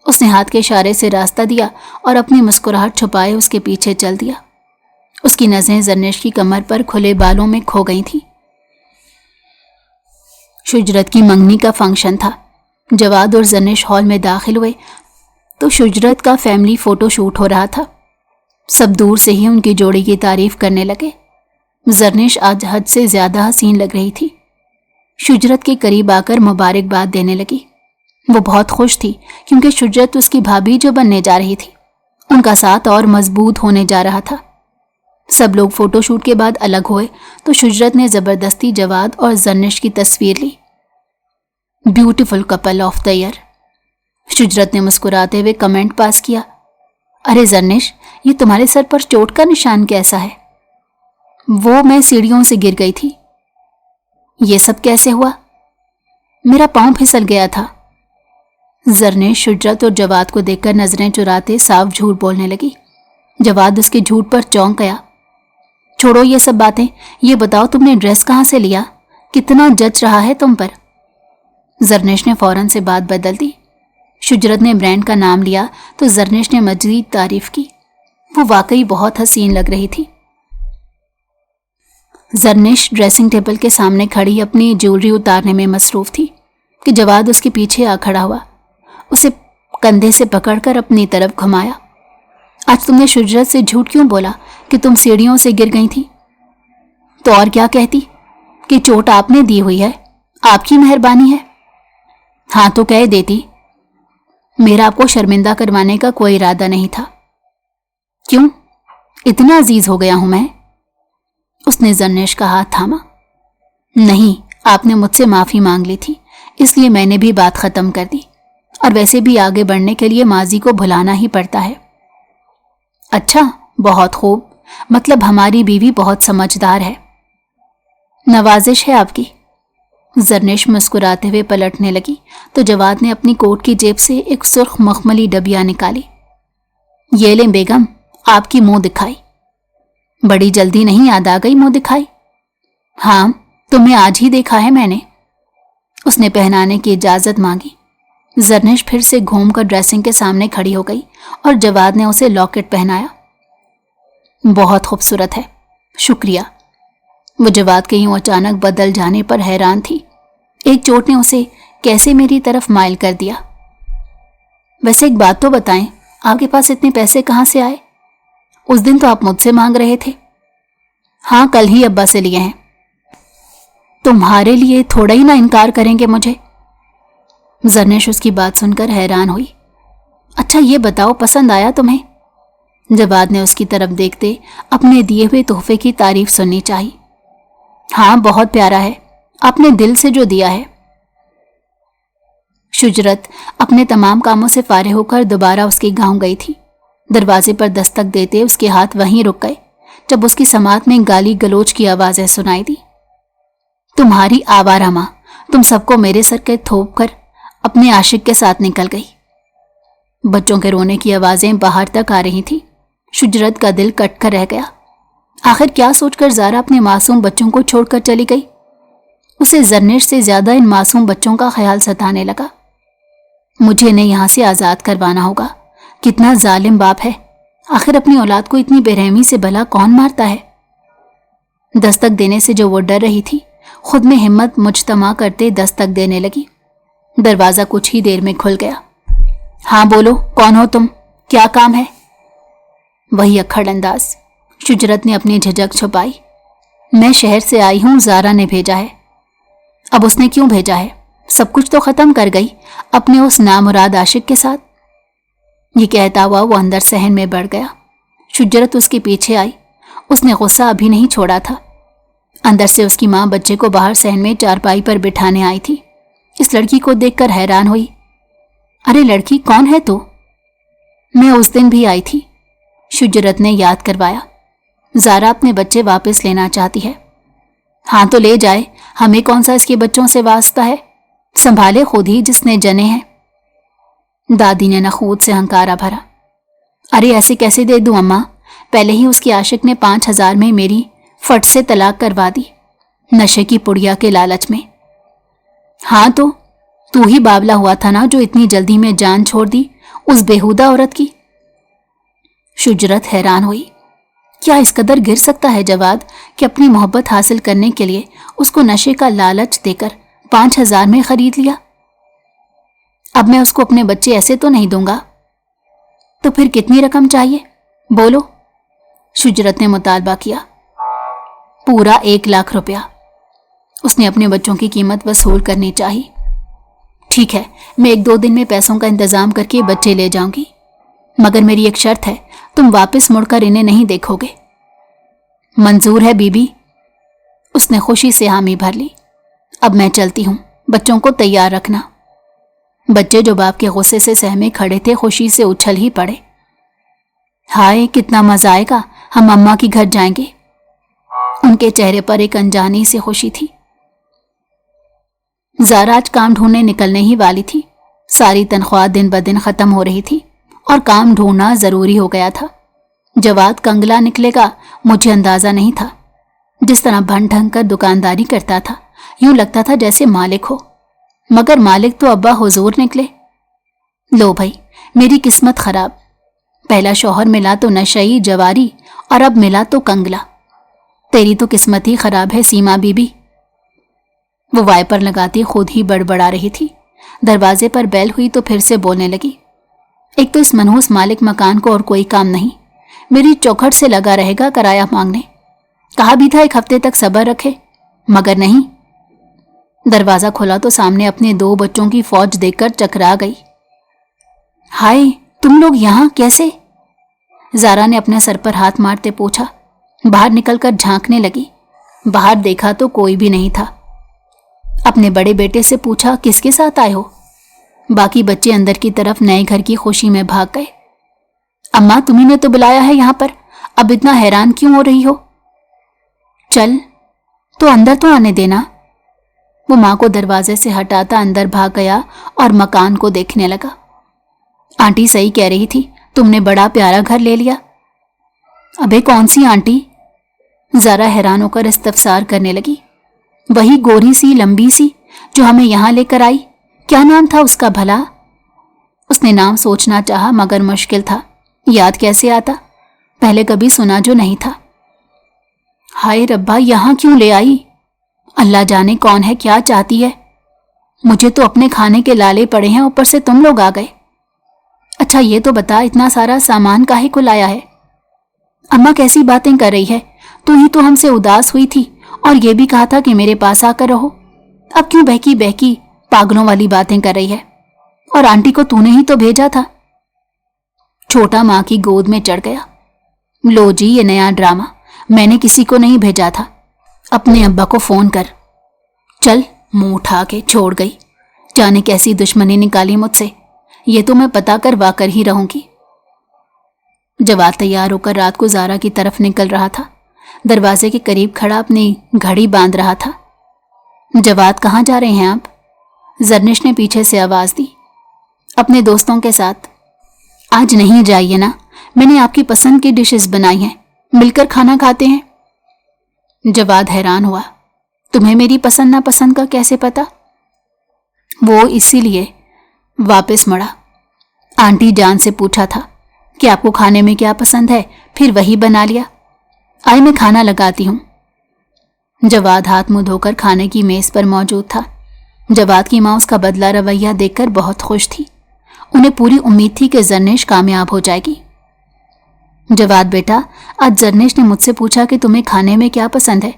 اس نے ہاتھ کے اشارے سے راستہ دیا اور اپنی مسکراہٹ چھپائے اس کے پیچھے چل دیا۔ اس کی نظریں زرنش کی کمر پر کھلے بالوں میں کھو گئی تھیں۔ شجرت کی منگنی کا فنکشن تھا۔ جواد اور زرنش ہال میں داخل ہوئے تو شجرت کا فیملی فوٹو شوٹ ہو رہا تھا۔ سب دور سے ہی ان کی جوڑی کی تعریف کرنے لگے۔ زرنش آج حد سے زیادہ حسین لگ رہی تھی۔ شجرت کے قریب آ کر مبارکباد دینے لگی۔ وہ بہت خوش تھی کیونکہ شجرت اس کی بھابھی جو بننے جا رہی تھی، ان کا ساتھ اور مضبوط ہونے جا رہا تھا۔ سب لوگ فوٹو شوٹ کے بعد الگ ہوئے تو شجرت نے زبردستی جواد اور زرنش کی تصویر لی۔ Beautiful couple of the year, Shajrat نے مسکراتے ہوئے کمنٹ پاس کیا۔ ارے زرنش، یہ تمہارے سر پر چوٹ کا نشان کیسا ہے؟ وہ میں سیڑھیوں سے گر گئی تھی۔ یہ سب کیسے ہوا؟ میرا پاؤں پھسل گیا تھا۔ زرنش شجرت اور جواد کو دیکھ کر نظریں چراتے صاف جھوٹ بولنے لگی۔ جواد اس کے جھوٹ پر چونک گیا۔ چھوڑو یہ سب باتیں، یہ بتاؤ تم نے ڈریس کہاں سے لیا؟ کتنا جچ رہا ہے تم پر؟ زرنش نے فوراً سے بات بدل دی۔ شجرت نے برانڈ کا نام لیا تو زرنش نے مزید تعریف کی۔ وہ واقعی بہت حسین لگ رہی تھی۔ زرنش ڈریسنگ ٹیبل کے سامنے کھڑی اپنی جیولری اتارنے میں مصروف تھی کہ جواد اس کے پیچھے آ کھڑا ہوا۔ اسے کندھے سے پکڑ کر اپنی طرف گھمایا۔ آج تم نے شجرت سے جھوٹ کیوں بولا کہ تم سیڑھیوں سے گر گئی تھی؟ تو اور کیا کہتی کہ چوٹ آپ نے دی ہوئی ہے، آپ کی مہربانی ہے؟ ہاں تو کہہ دیتی۔ میرا آپ کو شرمندہ کروانے کا کوئی ارادہ نہیں تھا۔ کیوں؟ اتنا عزیز ہو گیا ہوں میں؟ اس نے زرنش کا ہاتھ تھاما۔ نہیں، آپ نے مجھ سے معافی مانگ لی تھی، اس لیے میں نے بھی بات ختم کر دی، اور ویسے بھی آگے بڑھنے کے لیے ماضی کو بھلانا ہی پڑتا ہے۔ اچھا، بہت خوب، مطلب ہماری بیوی بہت سمجھدار ہے۔ نوازش ہے آپ کی۔ زرنش مسکراتے ہوئے پلٹنے لگی تو جواد نے اپنی کوٹ کی جیب سے ایک سرخ مخملی ڈبیا نکالی۔ یہ لیں بیگم، آپ کی منہ دکھائی۔ بڑی جلدی نہیں یاد آ گئی منہ دکھائی؟ ہاں، تمہیں آج ہی دیکھا ہے میں نے۔ اس نے پہنانے کی اجازت مانگی۔ जरनेश फिर से घूमकर ड्रेसिंग के सामने खड़ी हो गई और जवाद ने उसे लॉकेट पहनाया। बहुत खूबसूरत है, शुक्रिया। वो जवाद के यूं अचानक बदल जाने पर हैरान थी। एक चोट ने उसे कैसे मेरी तरफ माइल कर दिया। वैसे एक बात तो बताएं, आपके पास इतने पैसे कहाँ से आए? उस दिन तो आप मुझसे मांग रहे थे। हाँ, कल ही अब्बा से लिए हैं। तुम्हारे लिए थोड़ा ही ना इनकार करेंगे मुझे? जरनेश उसकी बात सुनकर हैरान हुई। अच्छा ये बताओ, पसंद आया तुम्हें? जवाद ने उसकी तरफ देखते अपने दिए हुए तोहफे की तारीफ सुननी चाहिए। हाँ, बहुत प्यारा है, आपने दिल से जो दिया है। शुजरत अपने तमाम कामों से फारिग होकर दोबारा उसके गांव गई थी। दरवाजे पर दस्तक देते उसके हाथ वहीं रुक गए जब उसकी समात में गाली गलोच की आवाजें सुनाई दी। तुम्हारी आवारा माँ तुम सबको मेरे सर के थोप कर अपने आशिक के साथ निकल गई। बच्चों के रोने की आवाजें बाहर तक आ रही थी। शुजरत का दिल कट कर रह गया। आखिर क्या सोचकर ज़ारा अपने मासूम बच्चों को छोड़कर चली गई? उसे जरनेश से ज्यादा इन मासूम बच्चों का ख्याल सताने लगा। मुझे इन्हें यहां से आजाद करवाना होगा। कितना जालिम बाप है, आखिर अपनी औलाद को इतनी बेरहमी से भला कौन मारता है? दस्तक देने से जो वो डर रही थी, खुद में हिम्मत मुजतमा करते दस्तक देने लगी। दरवाजा कुछ ही देर में खुल गया। हाँ बोलो, कौन हो तुम? क्या काम है? वही अक्खड़ अंदाज। शुजरत ने अपनी झिझक छुपाई। मैं शहर से आई हूं, ज़ारा ने भेजा है। अब उसने क्यों भेजा है? सब कुछ तो खत्म कर गई अपने उस नामुराद आशिक के साथ। ये कहता हुआ वो अंदर सहन में बढ़ गया। शुजरत उसके पीछे आई। उसने गुस्सा अभी नहीं छोड़ा था। अंदर से उसकी माँ बच्चे को बाहर सहन में चारपाई पर बिठाने आई थी। इस लड़की को देखकर हैरान हुई। अरे लड़की, कौन है तू? मैं उस दिन भी आई थी, शुजरत ने याद करवाया। ज़ारा अपने बच्चे वापस लेना चाहती है। हाँ तो ले जाए, हमें कौन सा इसके बच्चों से वास्ता है? संभाले खुद ही जिसने जने हैं। दादी ने नखूद से हंकारा भरा। अरे ऐसे कैसे दे दूं अम्मा? पहले ही उसके आशिक ने 5,000 में मेरी फट से तलाक करवा दी, नशे की पुड़िया के लालच में। हाँ तो तू ही बावला हुआ था ना जो इतनी जल्दी में जान छोड़ दी उस बेहुदा औरत की। शुजरत हैरान हुई। क्या इस कदर गिर सकता है जवाद कि अपनी मोहब्बत हासिल करने के लिए उसको नशे का लालच देकर 5,000 में खरीद लिया? अब मैं उसको अपने बच्चे ऐसे तो नहीं दूंगा। तो फिर कितनी रकम चाहिए बोलो? शुजरत ने मुतालबा किया। पूरा 1 लाख रुपया। उसने अपने बच्चों की कीमत वसूल करनी चाहिए। ठीक है, मैं 1-2 दिन में पैसों का इंतजाम करके बच्चे ले जाऊंगी, मगर मेरी एक शर्त है, तुम वापस मुड़कर इन्हें नहीं देखोगे। मंजूर है बीबी। उसने खुशी से हामी भर ली। अब मैं चलती हूं, बच्चों को तैयार रखना। बच्चे जो बाप के गुस्से से सहमे खड़े थे, खुशी से उछल ही पड़े। हाय कितना मजा आएगा, हम अम्मा की घर जाएंगे। उनके चेहरे पर एक अनजानी सी खुशी थी। ज़ारा आज काम ढूंढने निकलने ही वाली थी। सारी तनख्वाह दिन ब दिन खत्म हो रही थी और काम ढूंढना जरूरी हो गया था। जवाद कंगला निकलेगा मुझे अंदाजा नहीं था। जिस तरह भन ढंग कर दुकानदारी करता था, यूं लगता था जैसे मालिक हो, मगर मालिक तो अब्बा हुजूर निकले। लो भाई, मेरी किस्मत खराब। पहला शौहर मिला तो नशई जवारी और अब मिला तो कंगला। तेरी तो किस्मत ही खराब है सीमा बीबी। वो वाइपर लगाती खुद ही बड़बड़ा रही थी। दरवाजे पर बेल हुई तो फिर से बोलने लगी। एक तो इस मनहूस मालिक मकान को और कोई काम नहीं, मेरी चौखट से लगा रहेगा किराया मांगने। कहा भी था 1 हफ्ते तक सब्र रखे, मगर नहीं। दरवाजा खुला तो सामने अपने 2 बच्चों की फौज देखकर चकरा गई। हाय, तुम लोग यहां कैसे? ज़ारा ने अपने सर पर हाथ मारते पूछा। बाहर निकलकर झांकने लगी। बाहर देखा तो कोई भी नहीं था। अपने बड़े बेटे से पूछा, किसके साथ आए हो? बाकी बच्चे अंदर की तरफ नए घर की खुशी में भाग गए। अम्मा तुम्ही ने तो बुलाया है यहां पर, अब इतना हैरान क्यों हो रही हो? चल तो अंदर तो आने देना। वो मां को दरवाजे से हटाता अंदर भाग गया और मकान को देखने लगा। आंटी सही कह रही थी, तुमने बड़ा प्यारा घर ले लिया। अबे कौन सी आंटी? ज़ारा हैरान होकर इस्तफसार करने लगी। वही गोरी सी लंबी सी जो हमें यहां लेकर आई, क्या नाम था उसका भला? اس نے نام سوچنا چاہا مگر مشکل تھا، یاد کیسے آتا، پہلے کبھی سنا جو نہیں تھا۔ ہائے ربا، یہاں کیوں لے آئی؟ اللہ جانے کون ہے، کیا چاہتی ہے؟ مجھے تو اپنے کھانے کے لالے پڑے ہیں، اوپر سے تم لوگ آ گئے۔ اچھا یہ تو بتا، اتنا سارا سامان کاہے کو لایا ہے؟ اماں کیسی باتیں کر رہی ہے، تو ہی تو ہم سے اداس ہوئی تھی اور یہ بھی کہا تھا کہ میرے پاس آ کر رہو، اب کیوں بہکی بہکی پاگلوں والی باتیں کر رہی ہے؟ اور آنٹی کو تو نے ہی تو بھیجا تھا۔ چھوٹا ماں کی گود میں چڑھ گیا۔ لو جی، یہ نیا ڈرامہ، میں نے کسی کو نہیں بھیجا تھا، اپنے ابا کو فون کر۔ چل، منہ اٹھا کے چھوڑ گئی، جانے کیسی دشمنی نکالی مجھ سے، یہ تو میں پتا کروا کر ہی رہوں گی۔ جواد تیار ہو کر رات کو زارا کی طرف نکل رہا تھا، دروازے کے قریب کھڑا اپنی گھڑی باندھ رہا تھا۔ جواد کہاں جا رہے ہیں آپ؟ زرنش نے پیچھے سے آواز دی۔ اپنے دوستوں کے ساتھ۔ آج نہیں جائیے نا، میں نے آپ کی پسند کی ڈشز بنائی ہیں، مل کر کھانا کھاتے ہیں۔ جواد حیران ہوا، تمہیں میری پسند ناپسند کا کیسے پتا؟ وہ اسی لیے واپس مڑا، آنٹی جان سے پوچھا تھا کہ آپ کو کھانے میں کیا پسند ہے، پھر وہی بنا لیا۔ آئے میں کھانا لگاتی ہوں۔ جواد ہاتھ منہ دھو کر کھانے کی میز پر موجود تھا۔ جواد کی ماں اس کا بدلہ رویہ دیکھ کر بہت خوش تھی، انہیں پوری امید تھی کہ زرنش کامیاب ہو جائے گی۔ جواد بیٹا، آج زرنش نے مجھ سے پوچھا کہ تمہیں کھانے میں کیا پسند ہے،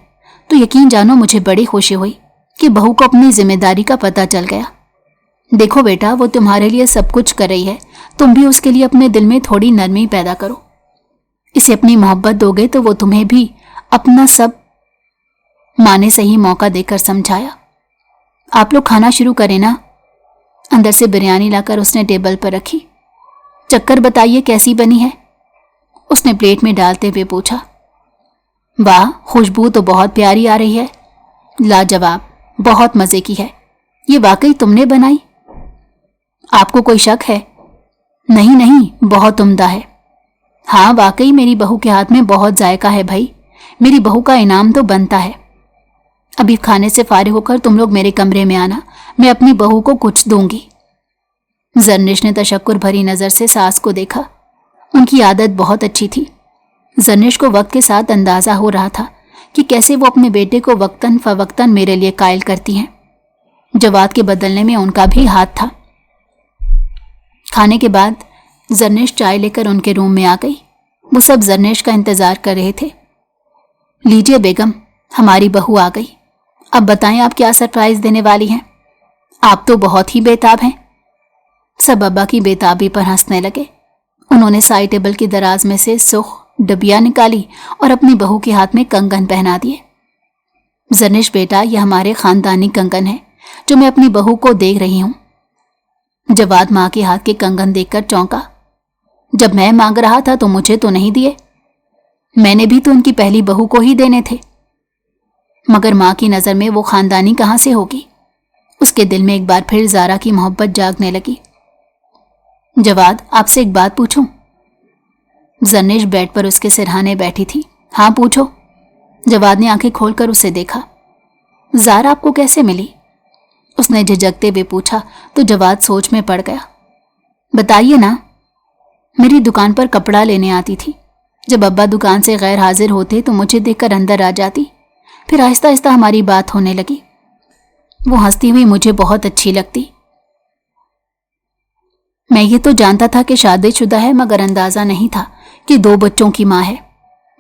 تو یقین جانو مجھے بڑی خوشی ہوئی کہ بہو کو اپنی ذمہ داری کا پتہ چل گیا۔ دیکھو بیٹا، وہ تمہارے لیے سب کچھ کر رہی ہے، تم بھی اس کے لیے اپنے دل میں تھوڑی نرمی پیدا کرو۔ اسے اپنی محبت دو گے تو وہ تمہیں بھی اپنا سب۔ ماں نے صحیح موقع دے کر سمجھایا۔ آپ لوگ کھانا شروع کریں نا۔ اندر سے بریانی لا کر اس نے ٹیبل پر رکھی۔ چکر بتائیے کیسی بنی ہے؟ اس نے پلیٹ میں ڈالتے ہوئے پوچھا۔ واہ، خوشبو تو بہت پیاری آ رہی ہے، لاجواب، بہت مزے کی ہے۔ یہ واقعی تم نے بنائی؟ آپ کو کوئی شک ہے؟ نہیں نہیں، بہت عمدہ ہے۔ ہاں واقعی میری بہو کے ہاتھ میں بہت ذائقہ ہے بھائی، میری بہو کا انعام تو بنتا ہے۔ ابھی کھانے سے فارغ ہو کر تم لوگ میرے کمرے میں آنا، میں اپنی بہو کو کچھ دوں گی۔ زرنش نے تشکر بھری نظر سے ساس کو دیکھا، ان کی عادت بہت اچھی تھی۔ زرنش کو وقت کے ساتھ اندازہ ہو رہا تھا کہ کیسے وہ اپنے بیٹے کو وقتاً فوقتاً میرے لیے قائل کرتی ہیں۔ جواد کے بدلنے میں ان کا بھی ہاتھ تھا۔ کھانے کے بعد زرنش چائے لے کر ان کے روم میں آ گئی۔ وہ سب زرنش کا انتظار کر رہے تھے۔ لیجیے بیگم، ہماری بہو آ گئی، اب بتائیں آپ کیا سرپرائز دینے والی ہیں؟ آپ تو بہت ہی بےتاب ہیں۔ سب ابا کی بےتابی پر ہنسنے لگے۔ انہوں نے سائڈ ٹیبل کی دراز میں سے سرخ ڈبیا نکالی اور اپنی بہو کے ہاتھ میں کنگن پہنا دیے۔ زرنش بیٹا، یہ ہمارے خاندانی کنگن ہے جو میں اپنی بہو کو دے رہی ہوں۔ جواد ماں کے ہاتھ کے کنگن دیکھ کر چونکا۔ جب میں مانگ رہا تھا تو مجھے تو نہیں دیے، میں نے بھی تو ان کی پہلی بہو کو ہی دینے تھے۔ مگر ماں کی نظر میں وہ خاندانی کہاں سے ہوگی؟ اس کے دل میں ایک بار پھر زارا کی محبت جاگنے لگی۔ جواد، آپ سے ایک بات پوچھوں؟ زرنش بیڈ پر اس کے سرہانے بیٹھی تھی۔ ہاں پوچھو۔ جواد نے آنکھیں کھول کر اسے دیکھا۔ زارا آپ کو کیسے ملی؟ اس نے جھجکتے ہوئے پوچھا تو جواد سوچ میں پڑ گیا۔ بتائیے نا۔ میری دکان پر کپڑا لینے آتی تھی، جب ابا دکان سے غیر حاضر ہوتے تو مجھے دیکھ کر اندر آ جاتی، پھر آہستہ آہستہ ہماری بات ہونے لگی۔ وہ ہنستی ہوئی مجھے بہت اچھی لگتی۔ میں یہ تو جانتا تھا کہ شادی شدہ ہے، مگر اندازہ نہیں تھا کہ 2 بچوں کی ماں ہے۔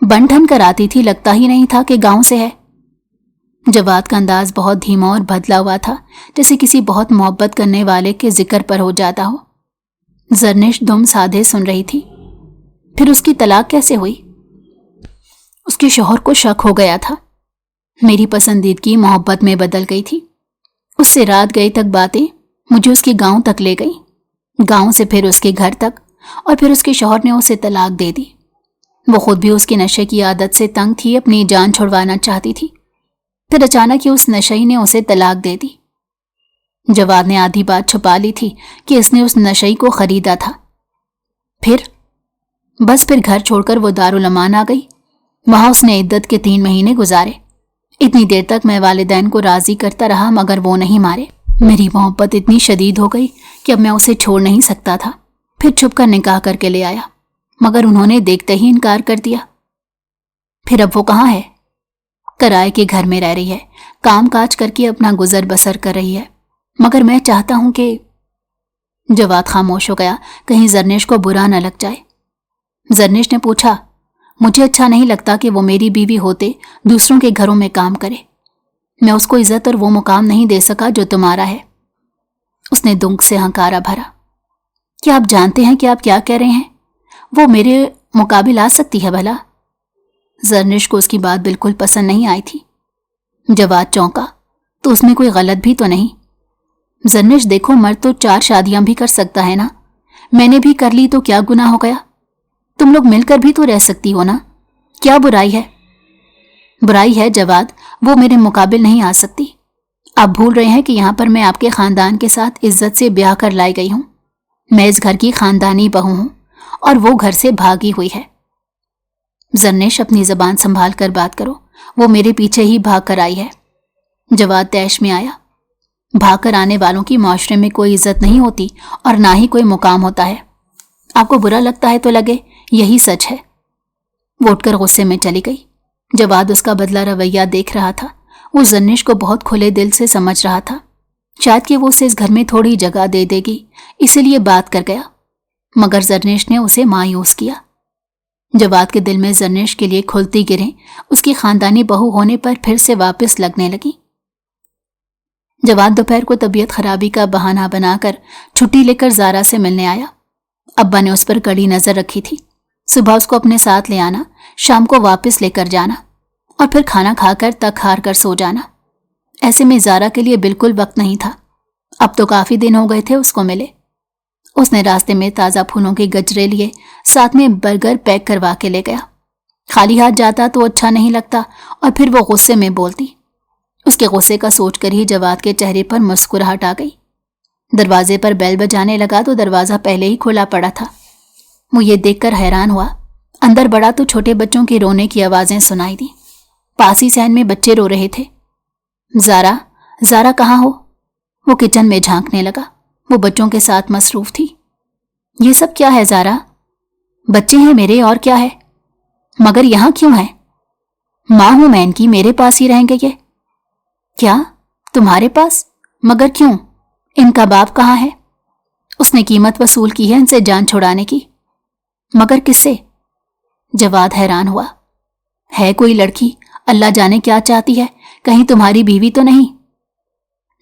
بن ٹھن کر آتی تھی، لگتا ہی نہیں تھا کہ گاؤں سے ہے۔ جواد کا انداز بہت دھیما اور بدلا ہوا تھا، جیسے کسی بہت محبت کرنے والے کے ذکر پر ہو جاتا ہو۔ زرنش دم سادھے سن رہی تھی۔ پھر اس کی طلاق کیسے ہوئی؟ اس کے شوہر کو شک ہو گیا تھا۔ میری پسندیدگی محبت میں بدل گئی تھی۔ اس سے رات گئے تک باتیں مجھے اس کے گاؤں تک لے گئیں، گاؤں سے پھر اس کے گھر تک، اور پھر اس کے شوہر نے اسے طلاق دے دی۔ وہ خود بھی اس کی نشے کی عادت سے تنگ تھی، اپنی جان چھڑوانا چاہتی تھی۔ پھر اچانک ہی اس نشئی نے اسے طلاق دے دی۔ جواد نے آدھی بات چھپا لی تھی کہ اس نے اس نشئی کو خریدا تھا۔ پھر گھر چھوڑ کر وہ دارالمان آ گئی۔ وہاں اس نے عدت کے 3 مہینے گزارے۔ اتنی دیر تک میں والدین کو راضی کرتا رہا، مگر وہ نہیں مارے۔ मेरी मोहब्बत इतनी शदीद हो गई कि अब मैं उसे छोड़ नहीं सकता था। फिर छुप कर निकाह करके ले आया, मगर उन्होंने देखते ही इनकार कर दिया। फिर अब वो कहाँ है? किराए के घर में रह रही है, काम काज करके अपना गुजर बसर कर रही है, मगर मैं चाहता हूं कि। जवाद खामोश हो गया, कहीं जरनेश को बुरा न लग जाए। जरनेश ने पूछा, मुझे अच्छा नहीं लगता कि वो मेरी बीवी होते दूसरों के घरों में काम करे। मैं उसको इज्जत और वो मुकाम नहीं दे सका जो तुम्हारा है। उसने दुंख से हंकारा भरा। क्या आप जानते हैं कि आप क्या कह रहे हैं? वो मेरे मुकाबिल आ सकती है भला? जरनेश को उसकी बात बिल्कुल पसंद नहीं आई थी। जवाद चौंका, तो उसमें कोई गलत भी तो नहीं? जरनेश देखो, मर्द तो 4 शादियां भी कर सकता है ना। मैंने भी कर ली तो क्या गुनाह हो गया? तुम लोग मिलकर भी तो रह सकती हो ना, क्या बुराई है? बुराई है जवाद, वो मेरे मुकाबिल नहीं आ सकती। आप भूल रहे हैं कि यहाँ पर मैं आपके खानदान के साथ इज्जत से ब्याह कर लाई गई हूँ। मैं इस घर की खानदानी बहू हूँ और वो घर से भागी हुई है। जरनेश, अपनी जबान संभाल कर बात करो, वो मेरे पीछे ही भाग कर आई है। जवाद तैश में आया। भाग कर आने वालों की माशरे में कोई इज्जत नहीं होती और ना ही कोई मुकाम होता है। आपको बुरा लगता है तो लगे, यही सच है। वो उठकर गुस्से में चली गई। जवाद उसका बदला रवैया देख रहा था। वो जरनेश को बहुत खुले दिल से समझ रहा था। शायद कि वो उसे इस घर में थोड़ी जगह दे देगी, इसीलिए बात कर गया, मगर जरनेश ने उसे मायूस किया। जवाद के दिल में जरनेश के लिए खुलती गिरें उसकी खानदानी बहू होने पर फिर से वापस लगने लगी। जवाद दोपहर को तबीयत खराबी का बहाना बनाकर छुट्टी लेकर जारा से मिलने आया। अब्बा ने उस पर कड़ी नजर रखी थी। सुबह उसको अपने साथ ले आना, शाम को वापस लेकर जाना और फिर खाना खाकर तक हार कर सो जाना। ऐसे में जारा के लिए बिल्कुल वक्त नहीं था। अब तो काफी दिन हो गए थे उसको मिले। उसने रास्ते में ताज़ा फूलों के गजरे लिए, साथ में बर्गर पैक करवा के ले गया। खाली हाथ जाता तो अच्छा नहीं लगता और फिर वो गुस्से में बोलती। उसके गुस्से का सोचकर ही जवाद के चेहरे पर मुस्कुराहट आ गई। दरवाजे पर बेल बजाने लगा तो दरवाज़ा पहले ही खुला पड़ा था। वो ये देखकर हैरान हुआ। अंदर बढ़ा तो छोटे बच्चों के रोने की आवाज़ें सुनाई दी। पास ही सहन में बच्चे रो रहे थे। जारा, जारा कहाँ हो? वो किचन में झांकने लगा। वो बच्चों के साथ मसरूफ थी। ये सब क्या है जारा? बच्चे हैं मेरे, और क्या है? मगर यहाँ क्यों है? माँ हूं मैं इनकी, मेरे पास ही रहेंगे ये। क्या तुम्हारे पास? मगर क्यों? इनका बाप कहाँ है? उसने कीमत वसूल की है इनसे जान छुड़ाने की। मगर किससे? जवाद हैरान हुआ। है कोई लड़की, अल्लाह जाने क्या चाहती है, कहीं तुम्हारी बीवी तो नहीं?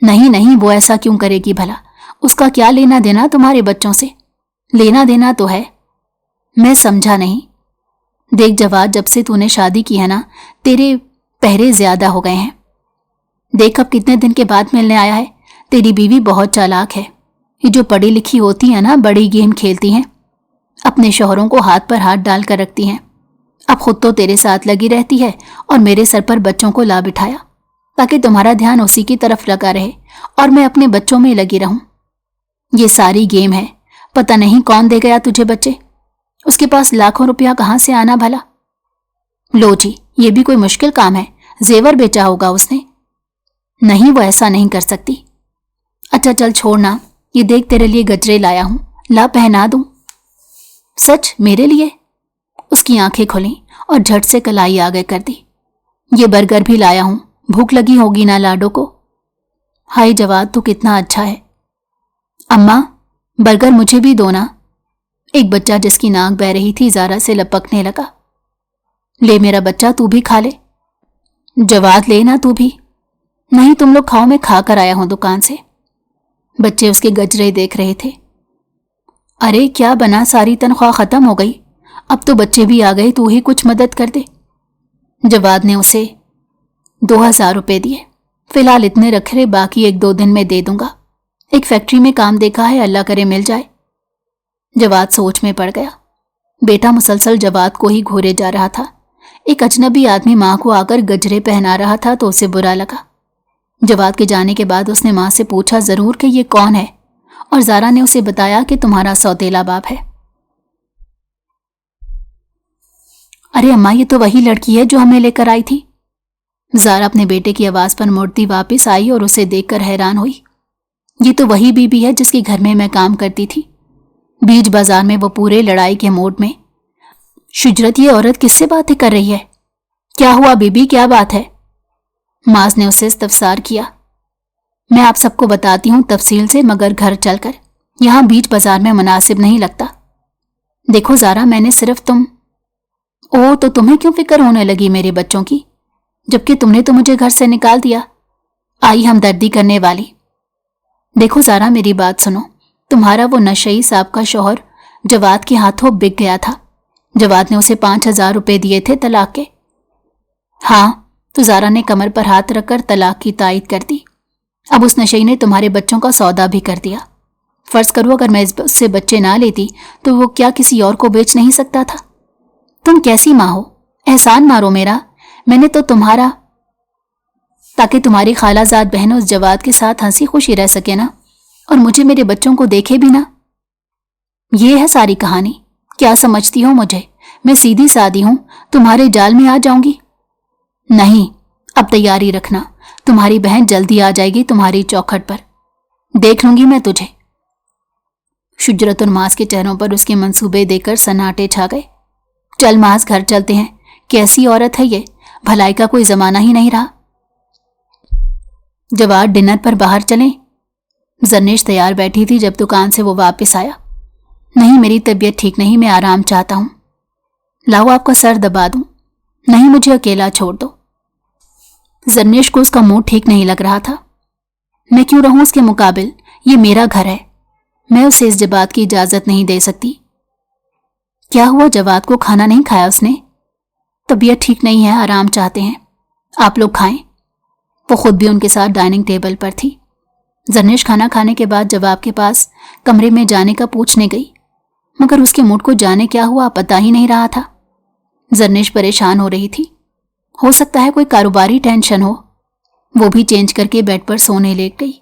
नहीं नहीं, वो ऐसा क्यों करेगी भला? उसका क्या लेना देना तुम्हारे बच्चों से? लेना देना तो है। मैं समझा नहीं। देख जवाद, जब से तूने शादी की है ना, तेरे पहरे ज्यादा हो गए हैं। देख अब कितने दिन के बाद मिलने आया है। तेरी बीवी बहुत चालाक है। ये जो पढ़ी लिखी होती है ना, बड़ी गेम खेलती हैं, अपने शौहरों को हाथ पर हाथ डाल कर रखती हैं। अब खुद तो तेरे साथ लगी रहती है और मेरे सर पर बच्चों को ला बिठाया ताकि तुम्हारा ध्यान उसी की तरफ लगा रहे और मैं अपने बच्चों में लगी रहूं। ये सारी गेम है। पता नहीं कौन दे गया तुझे बच्चे। उसके पास लाखों रुपया कहाँ से आना भला? लो जी, ये भी कोई मुश्किल काम है। जेवर बेचा होगा उसने। नहीं, वो ऐसा नहीं कर सकती। अच्छा चल छोड़ना, ये देख तेरे लिए गजरे लाया हूं, ला पहना दूं। सच मेरे लिए? उसकी आंखें खुली और झट से कलाई आगे कर दी। ये बर्गर भी लाया हूं, भूख लगी होगी ना लाडो को? हाय जवाद, तू कितना अच्छा है। अम्मा, बर्गर मुझे भी दो ना। एक बच्चा जिसकी नाक बह रही थी जारा से लपकने लगा। ले मेरा बच्चा, तू भी खा ले। जवाद, लेना तू भी। नहीं तुम लोग खाओ, मैं खा कर आया हूं दुकान से। बच्चे उसके गजरे देख रहे थे। अरे क्या बना, सारी तनख्वाह खत्म हो गई। अब तो बच्चे भी आ गए, तू ही कुछ मदद कर दे। जवाद ने उसे 2000 रुपये दिए। फिलहाल इतने रख रहे, बाकी 1-2 दिन में दे दूंगा। एक फैक्ट्री में काम देखा है, अल्लाह करे मिल जाए। जवाद सोच में पड़ गया। बेटा मुसलसल जवाद को ही घूरे जा रहा था। एक अजनबी आदमी माँ को आकर गजरे पहना रहा था तो उसे बुरा लगा। जवाद के जाने के बाद उसने माँ से पूछा जरूर कि ये कौन है, और जारा ने उसे बताया कि तुम्हारा सौतेला बाप है। अरे अम्मा, ये तो वही लड़की है जो हमें लेकर आई थी। जारा अपने बेटे की आवाज पर मुड़ती वापस आई और उसे देखकर हैरान हुई। یہ تو وہی بیوی ہے جس کے گھر میں کام کرتی تھی۔ بیچ بازار میں وہ پورے لڑائی کے موڈ میں۔ شجرت، یہ عورت کس سے باتیں کر رہی ہے؟ کیا ہوا بیبی، کیا بات ہے؟ معاذ نے اسے استفسار کیا۔ میں آپ سب کو بتاتی ہوں تفصیل سے، مگر گھر چل کر یہاں بیچ بازار میں مناسب نہیں لگتا۔ دیکھو زارا، میں نے صرف تو تمہیں کیوں فکر ہونے لگی میرے بچوں کی، جبکہ تم نے تو مجھے گھر سے نکال دیا۔ آئی ہمدردی کرنے والی۔ دیکھو زارا، میری بات سنو، تمہارا وہ نشئی صاحب کا شوہر جواد کے ہاتھوں بک گیا تھا۔ جواد نے اسے 5,000 روپے دیے تھے طلاق کے۔ ہاں، تو زارا نے کمر پر ہاتھ رکھ کر طلاق کی تائید کر دی۔ اب اس نشئی نے تمہارے بچوں کا سودا بھی کر دیا۔ فرض کرو اگر میں اس سے بچے نہ لیتی تو وہ کیا کسی اور کو بیچ نہیں سکتا تھا؟ تم کیسی ماں ہو؟ احسان مارو میرا، میں نے تو تاکہ تمہاری خالہ زاد بہن اس جواد کے ساتھ ہنسی خوشی رہ سکے نا، اور مجھے میرے بچوں کو دیکھے بھی نا۔ یہ ہے ساری کہانی۔ کیا سمجھتی ہو مجھے؟ میں سیدھی سادی ہوں، تمہارے جال میں آ جاؤں گی؟ نہیں، اب تیاری رکھنا، تمہاری بہن جلدی آ جائے گی تمہاری چوکھٹ پر، دیکھ لوں گی میں تجھے۔ شجرت اور معاذ کے چہروں پر اس کے منصوبے دیکھ کر سناٹے چھا گئے۔ چل معاذ، گھر چلتے ہیں۔ کیسی عورت ہے یہ، بھلائی کا کوئی زمانہ ہی نہیں رہا۔ جواد، ڈنر پر باہر چلیں؟ زرنیش تیار بیٹھی تھی جب دکان سے وہ واپس آیا۔ نہیں، میری طبیعت ٹھیک نہیں، میں آرام چاہتا ہوں۔ لاؤ آپ کا سر دبا دوں۔ نہیں، مجھے اکیلا چھوڑ دو۔ زرنیش کو اس کا موڈ ٹھیک نہیں لگ رہا تھا۔ میں کیوں رہوں اس کے مقابل؟ یہ میرا گھر ہے، میں اسے اس بات کی اجازت نہیں دے سکتی۔ کیا ہوا جواد کو؟ کھانا نہیں کھایا اس نے؟ طبیعت ٹھیک نہیں ہے، آرام چاہتے ہیں، آپ لوگ کھائیں۔ وہ خود بھی ان کے ساتھ ڈائننگ ٹیبل پر تھی۔ زرنیش کھانا کھانے کے بعد جواد کے پاس کمرے میں جانے کا پوچھنے گئی، مگر اس کے موڈ کو جانے کیا ہوا پتہ ہی نہیں رہا تھا۔ زرنیش پریشان ہو رہی تھی، ہو سکتا ہے کوئی کاروباری ٹینشن ہو۔ وہ بھی چینج کر کے بیڈ پر سونے لیٹ گئی۔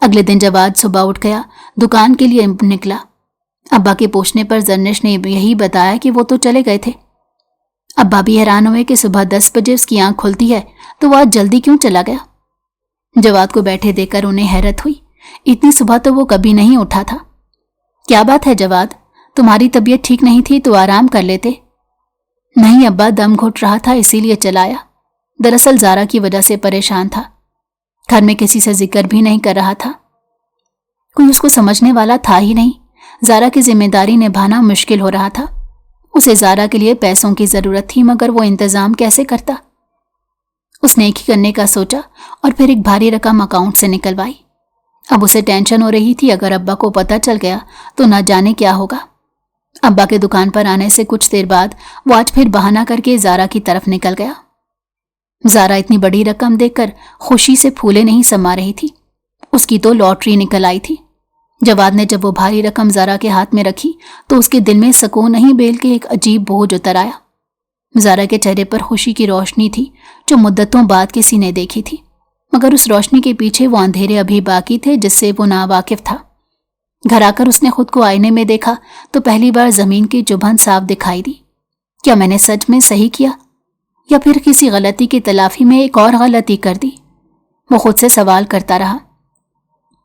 اگلے دن جواد صبح اٹھ گیا، دکان کے لیے نکلا۔ ابا کے پوچھنے پر زرنیش نے یہی بتایا کہ وہ تو چلے گئے تھے۔ ابا بھی حیران ہوئے کہ صبح 10 بجے اس کی آنکھ کھلتی ہے تو وہ آج جلدی کیوں چلا گیا۔ جواد کو بیٹھے دیکھ کر انہیں حیرت ہوئی، اتنی صبح تو وہ کبھی نہیں اٹھا تھا۔ کیا بات ہے جواد، تمہاری طبیعت ٹھیک نہیں تھی تو آرام کر لیتے؟ نہیں ابا، دم گھٹ رہا تھا اسی لیے چلایا۔ دراصل زارا کی وجہ سے پریشان تھا، گھر میں کسی سے ذکر بھی نہیں کر رہا تھا، کوئی اس کو سمجھنے والا تھا ہی نہیں۔ زارا کی ذمہ داری نبھانا مشکل ہو رہا تھا۔ اسے زارا کے لیے پیسوں کی ضرورت تھی، مگر وہ انتظام کیسے کرتا؟ اس نے ایک ہی کرنے کا سوچا اور پھر ایک بھاری رقم اکاؤنٹ سے نکلوائی۔ اب اسے ٹینشن ہو رہی تھی، اگر ابا کو پتہ چل گیا تو نہ جانے کیا ہوگا۔ ابا کے دکان پر آنے سے کچھ دیر بعد وہ آج پھر بہانہ کر کے زارا کی طرف نکل گیا۔ زارا اتنی بڑی رقم دیکھ کر خوشی سے پھولے نہیں سما رہی تھی، اس کی تو لاٹری نکل آئی تھی۔ جواد نے جب وہ بھاری رقم زارا کے ہاتھ میں رکھی تو اس کے دل میں سکون نہیں بلکہ ایک عجیب بوجھ اتر آیا۔ زارا کے چہرے پر خوشی کی روشنی تھی جو مدتوں بعد کسی نے دیکھی تھی، مگر اس روشنی کے پیچھے وہ اندھیرے ابھی باقی تھے جس سے وہ ناواقف تھا۔ گھر آ کر اس نے خود کو آئینے میں دیکھا تو پہلی بار زمین کی چبھن صاف دکھائی دی۔ کیا میں نے سچ میں صحیح کیا یا پھر کسی غلطی کی تلافی میں ایک اور غلطی کر دی؟ وہ خود سے سوال کرتا رہا۔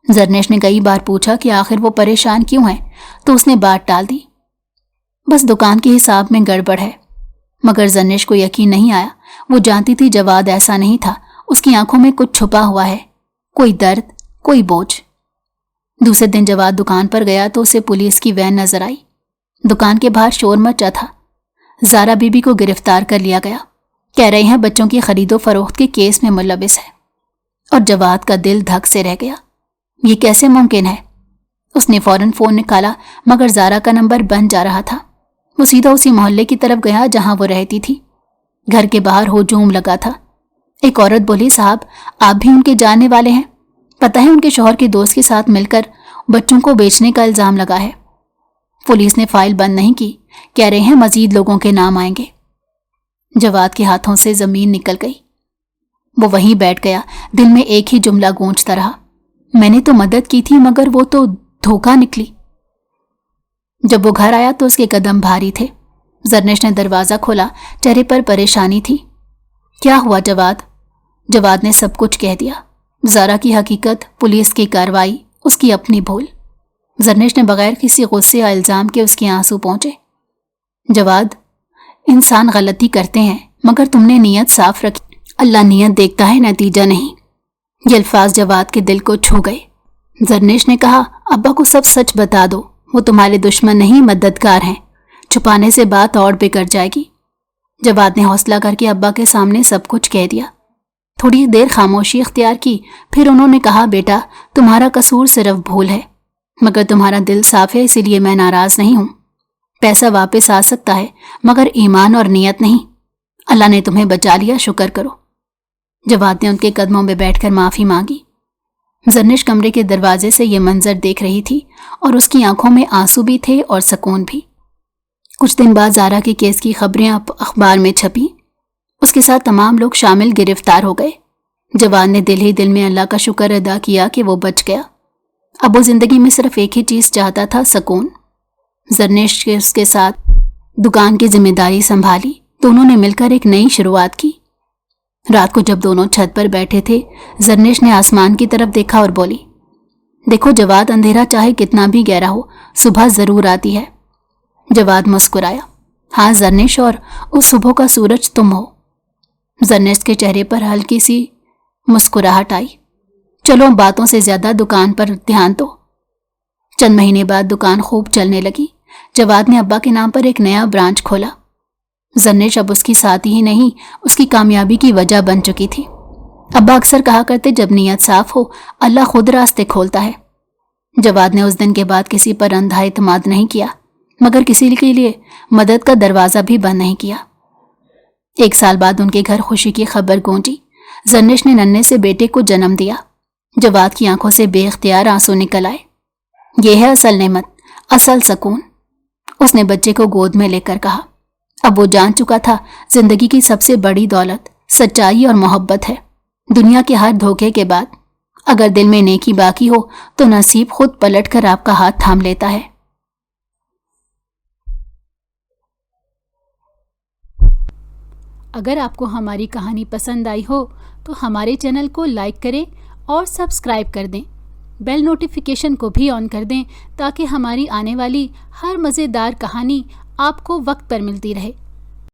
زرنیش نے کئی بار پوچھا کہ آخر وہ پریشان کیوں ہیں تو اس نے بات ٹال دی، بس دکان کے حساب میں گڑبڑ ہے۔ مگر زرنیش کو یقین نہیں آیا، وہ جانتی تھی جواد ایسا نہیں تھا، اس کی آنکھوں میں کچھ چھپا ہوا ہے، کوئی درد، کوئی بوجھ۔ دوسرے دن جواد دکان پر گیا تو اسے پولیس کی وین نظر آئی۔ دکان کے باہر شور مچا تھا۔ زارا بی بی کو گرفتار کر لیا گیا، کہہ رہے ہیں بچوں کی خرید و فروخت کے کیس میں ملوث ہے، اور جواد کا دل دھک سے رہ گیا۔ یہ کیسے ممکن ہے؟ اس نے فوراً فون نکالا، مگر زارا کا نمبر بند جا رہا تھا۔ وہ سیدھا اسی محلے کی طرف گیا جہاں وہ رہتی تھی۔ گھر کے باہر ہجوم لگا تھا۔ ایک عورت بولی، صاحب آپ بھی ان کے جاننے والے ہیں؟ پتہ ہے ان کے شوہر کے دوست کے ساتھ مل کر بچوں کو بیچنے کا الزام لگا ہے۔ پولیس نے فائل بند نہیں کی، کہہ رہے ہیں مزید لوگوں کے نام آئیں گے۔ جواد کے ہاتھوں سے زمین نکل گئی۔ وہ وہیں بیٹھ گیا، دل میں ایک ہی جملہ گونجتا رہا، میں نے تو مدد کی تھی مگر وہ تو دھوکہ نکلی۔ جب وہ گھر آیا تو اس کے قدم بھاری تھے۔ زرنیش نے دروازہ کھولا، چہرے پر پریشانی تھی۔ کیا ہوا جواد؟ جواد نے سب کچھ کہہ دیا، زارا کی حقیقت، پولیس کی کارروائی اس کی اپنی بھول۔ زرنش نے بغیر کسی غصے یا الزام کے اس کے آنسو پہنچے۔ جواد، انسان غلطی کرتے ہیں مگر تم نے نیت صاف رکھی۔ اللہ نیت دیکھتا ہے، نتیجہ نہیں۔ یہ الفاظ جواد کے دل کو چھو گئے۔ زرنش نے کہا، ابا کو سب سچ بتا دو، وہ تمہارے دشمن نہیں مددگار ہیں، چھپانے سے بات اور بگڑ جائے گی۔ جواد نے حوصلہ کر کے ابا کے سامنے سب کچھ کہہ دیا۔ تھوڑی دیر خاموشی اختیار کی، پھر انہوں نے کہا، بیٹا تمہارا قصور صرف بھول ہے، مگر تمہارا دل صاف ہے، اسی لیے میں ناراض نہیں ہوں۔ پیسہ واپس آ سکتا ہے مگر ایمان اور نیت نہیں۔ اللہ نے تمہیں بچا لیا، شکر کرو۔ جواد نے ان کے قدموں میں بیٹھ کر معافی مانگی۔ زرنش کمرے کے دروازے سے یہ منظر دیکھ رہی تھی اور اس کی آنکھوں میں آنسو بھی تھے اور سکون بھی۔ کچھ دن بعد زارا کے کیس کی خبریں اخبار میں چھپی۔ اس کے ساتھ تمام لوگ شامل گرفتار ہو گئے۔ جواد نے دل ہی دل میں اللہ کا شکر ادا کیا کہ وہ بچ گیا۔ اب وہ زندگی میں صرف ایک ہی چیز چاہتا تھا، سکون۔ زرنش کے اس کے ساتھ دکان کی ذمہ داری سنبھالی۔ دونوں نے مل کر ایک نئی شروعات کی۔ رات کو جب دونوں چھت پر بیٹھے تھے، زرنش نے آسمان کی طرف دیکھا اور بولی، دیکھو جواد، اندھیرا چاہے کتنا بھی گہرا ہو، صبح ضرور آتی ہے۔ جواد مسکرایا، ہاں زرنش، اور اس صبح کا سورج تم ہو۔ زرنش کے چہرے پر ہلکی سی مسکراہٹ آئی۔ چلو باتوں سے زیادہ دکان پر دھیان دو۔ چند مہینے بعد دکان خوب چلنے لگی۔ جواد نے ابا کے نام پر ایک نیا برانچ کھولا۔ زرنش اب اس کی ساتھی ہی نہیں، اس کی کامیابی کی وجہ بن چکی تھی۔ ابا اکثر کہا کرتے، جب نیت صاف ہو اللہ خود راستے کھولتا ہے۔ جواد نے اس دن کے بعد کسی پر اندھا اعتماد نہیں کیا، مگر کسی کے لیے مدد کا دروازہ بھی بند نہیں کیا۔ 1 سال بعد ان کے گھر خوشی کی خبر گونجی۔ زرنش نے ننھے سے بیٹے کو جنم دیا۔ جواد کی آنکھوں سے بے اختیار آنسو نکل آئے۔ یہ ہے اصل نعمت، اصل سکون، اس نے بچے کو گود میں لے کر کہا۔ اب وہ جان چکا تھا زندگی کی سب سے بڑی دولت سچائی اور محبت ہے۔ دنیا کے ہر دھوکے کے بعد اگر دل میں نیکی باقی ہو تو نصیب خود پلٹ کر آپ کا ہاتھ تھام لیتا ہے۔ اگر آپ کو ہماری کہانی پسند آئی ہو تو ہمارے چینل کو لائک کریں اور سبسکرائب کر دیں۔ بیل نوٹیفیکیشن کو بھی آن کر دیں تاکہ ہماری آنے والی ہر مزیدار کہانی آپ کو وقت پر ملتی رہے۔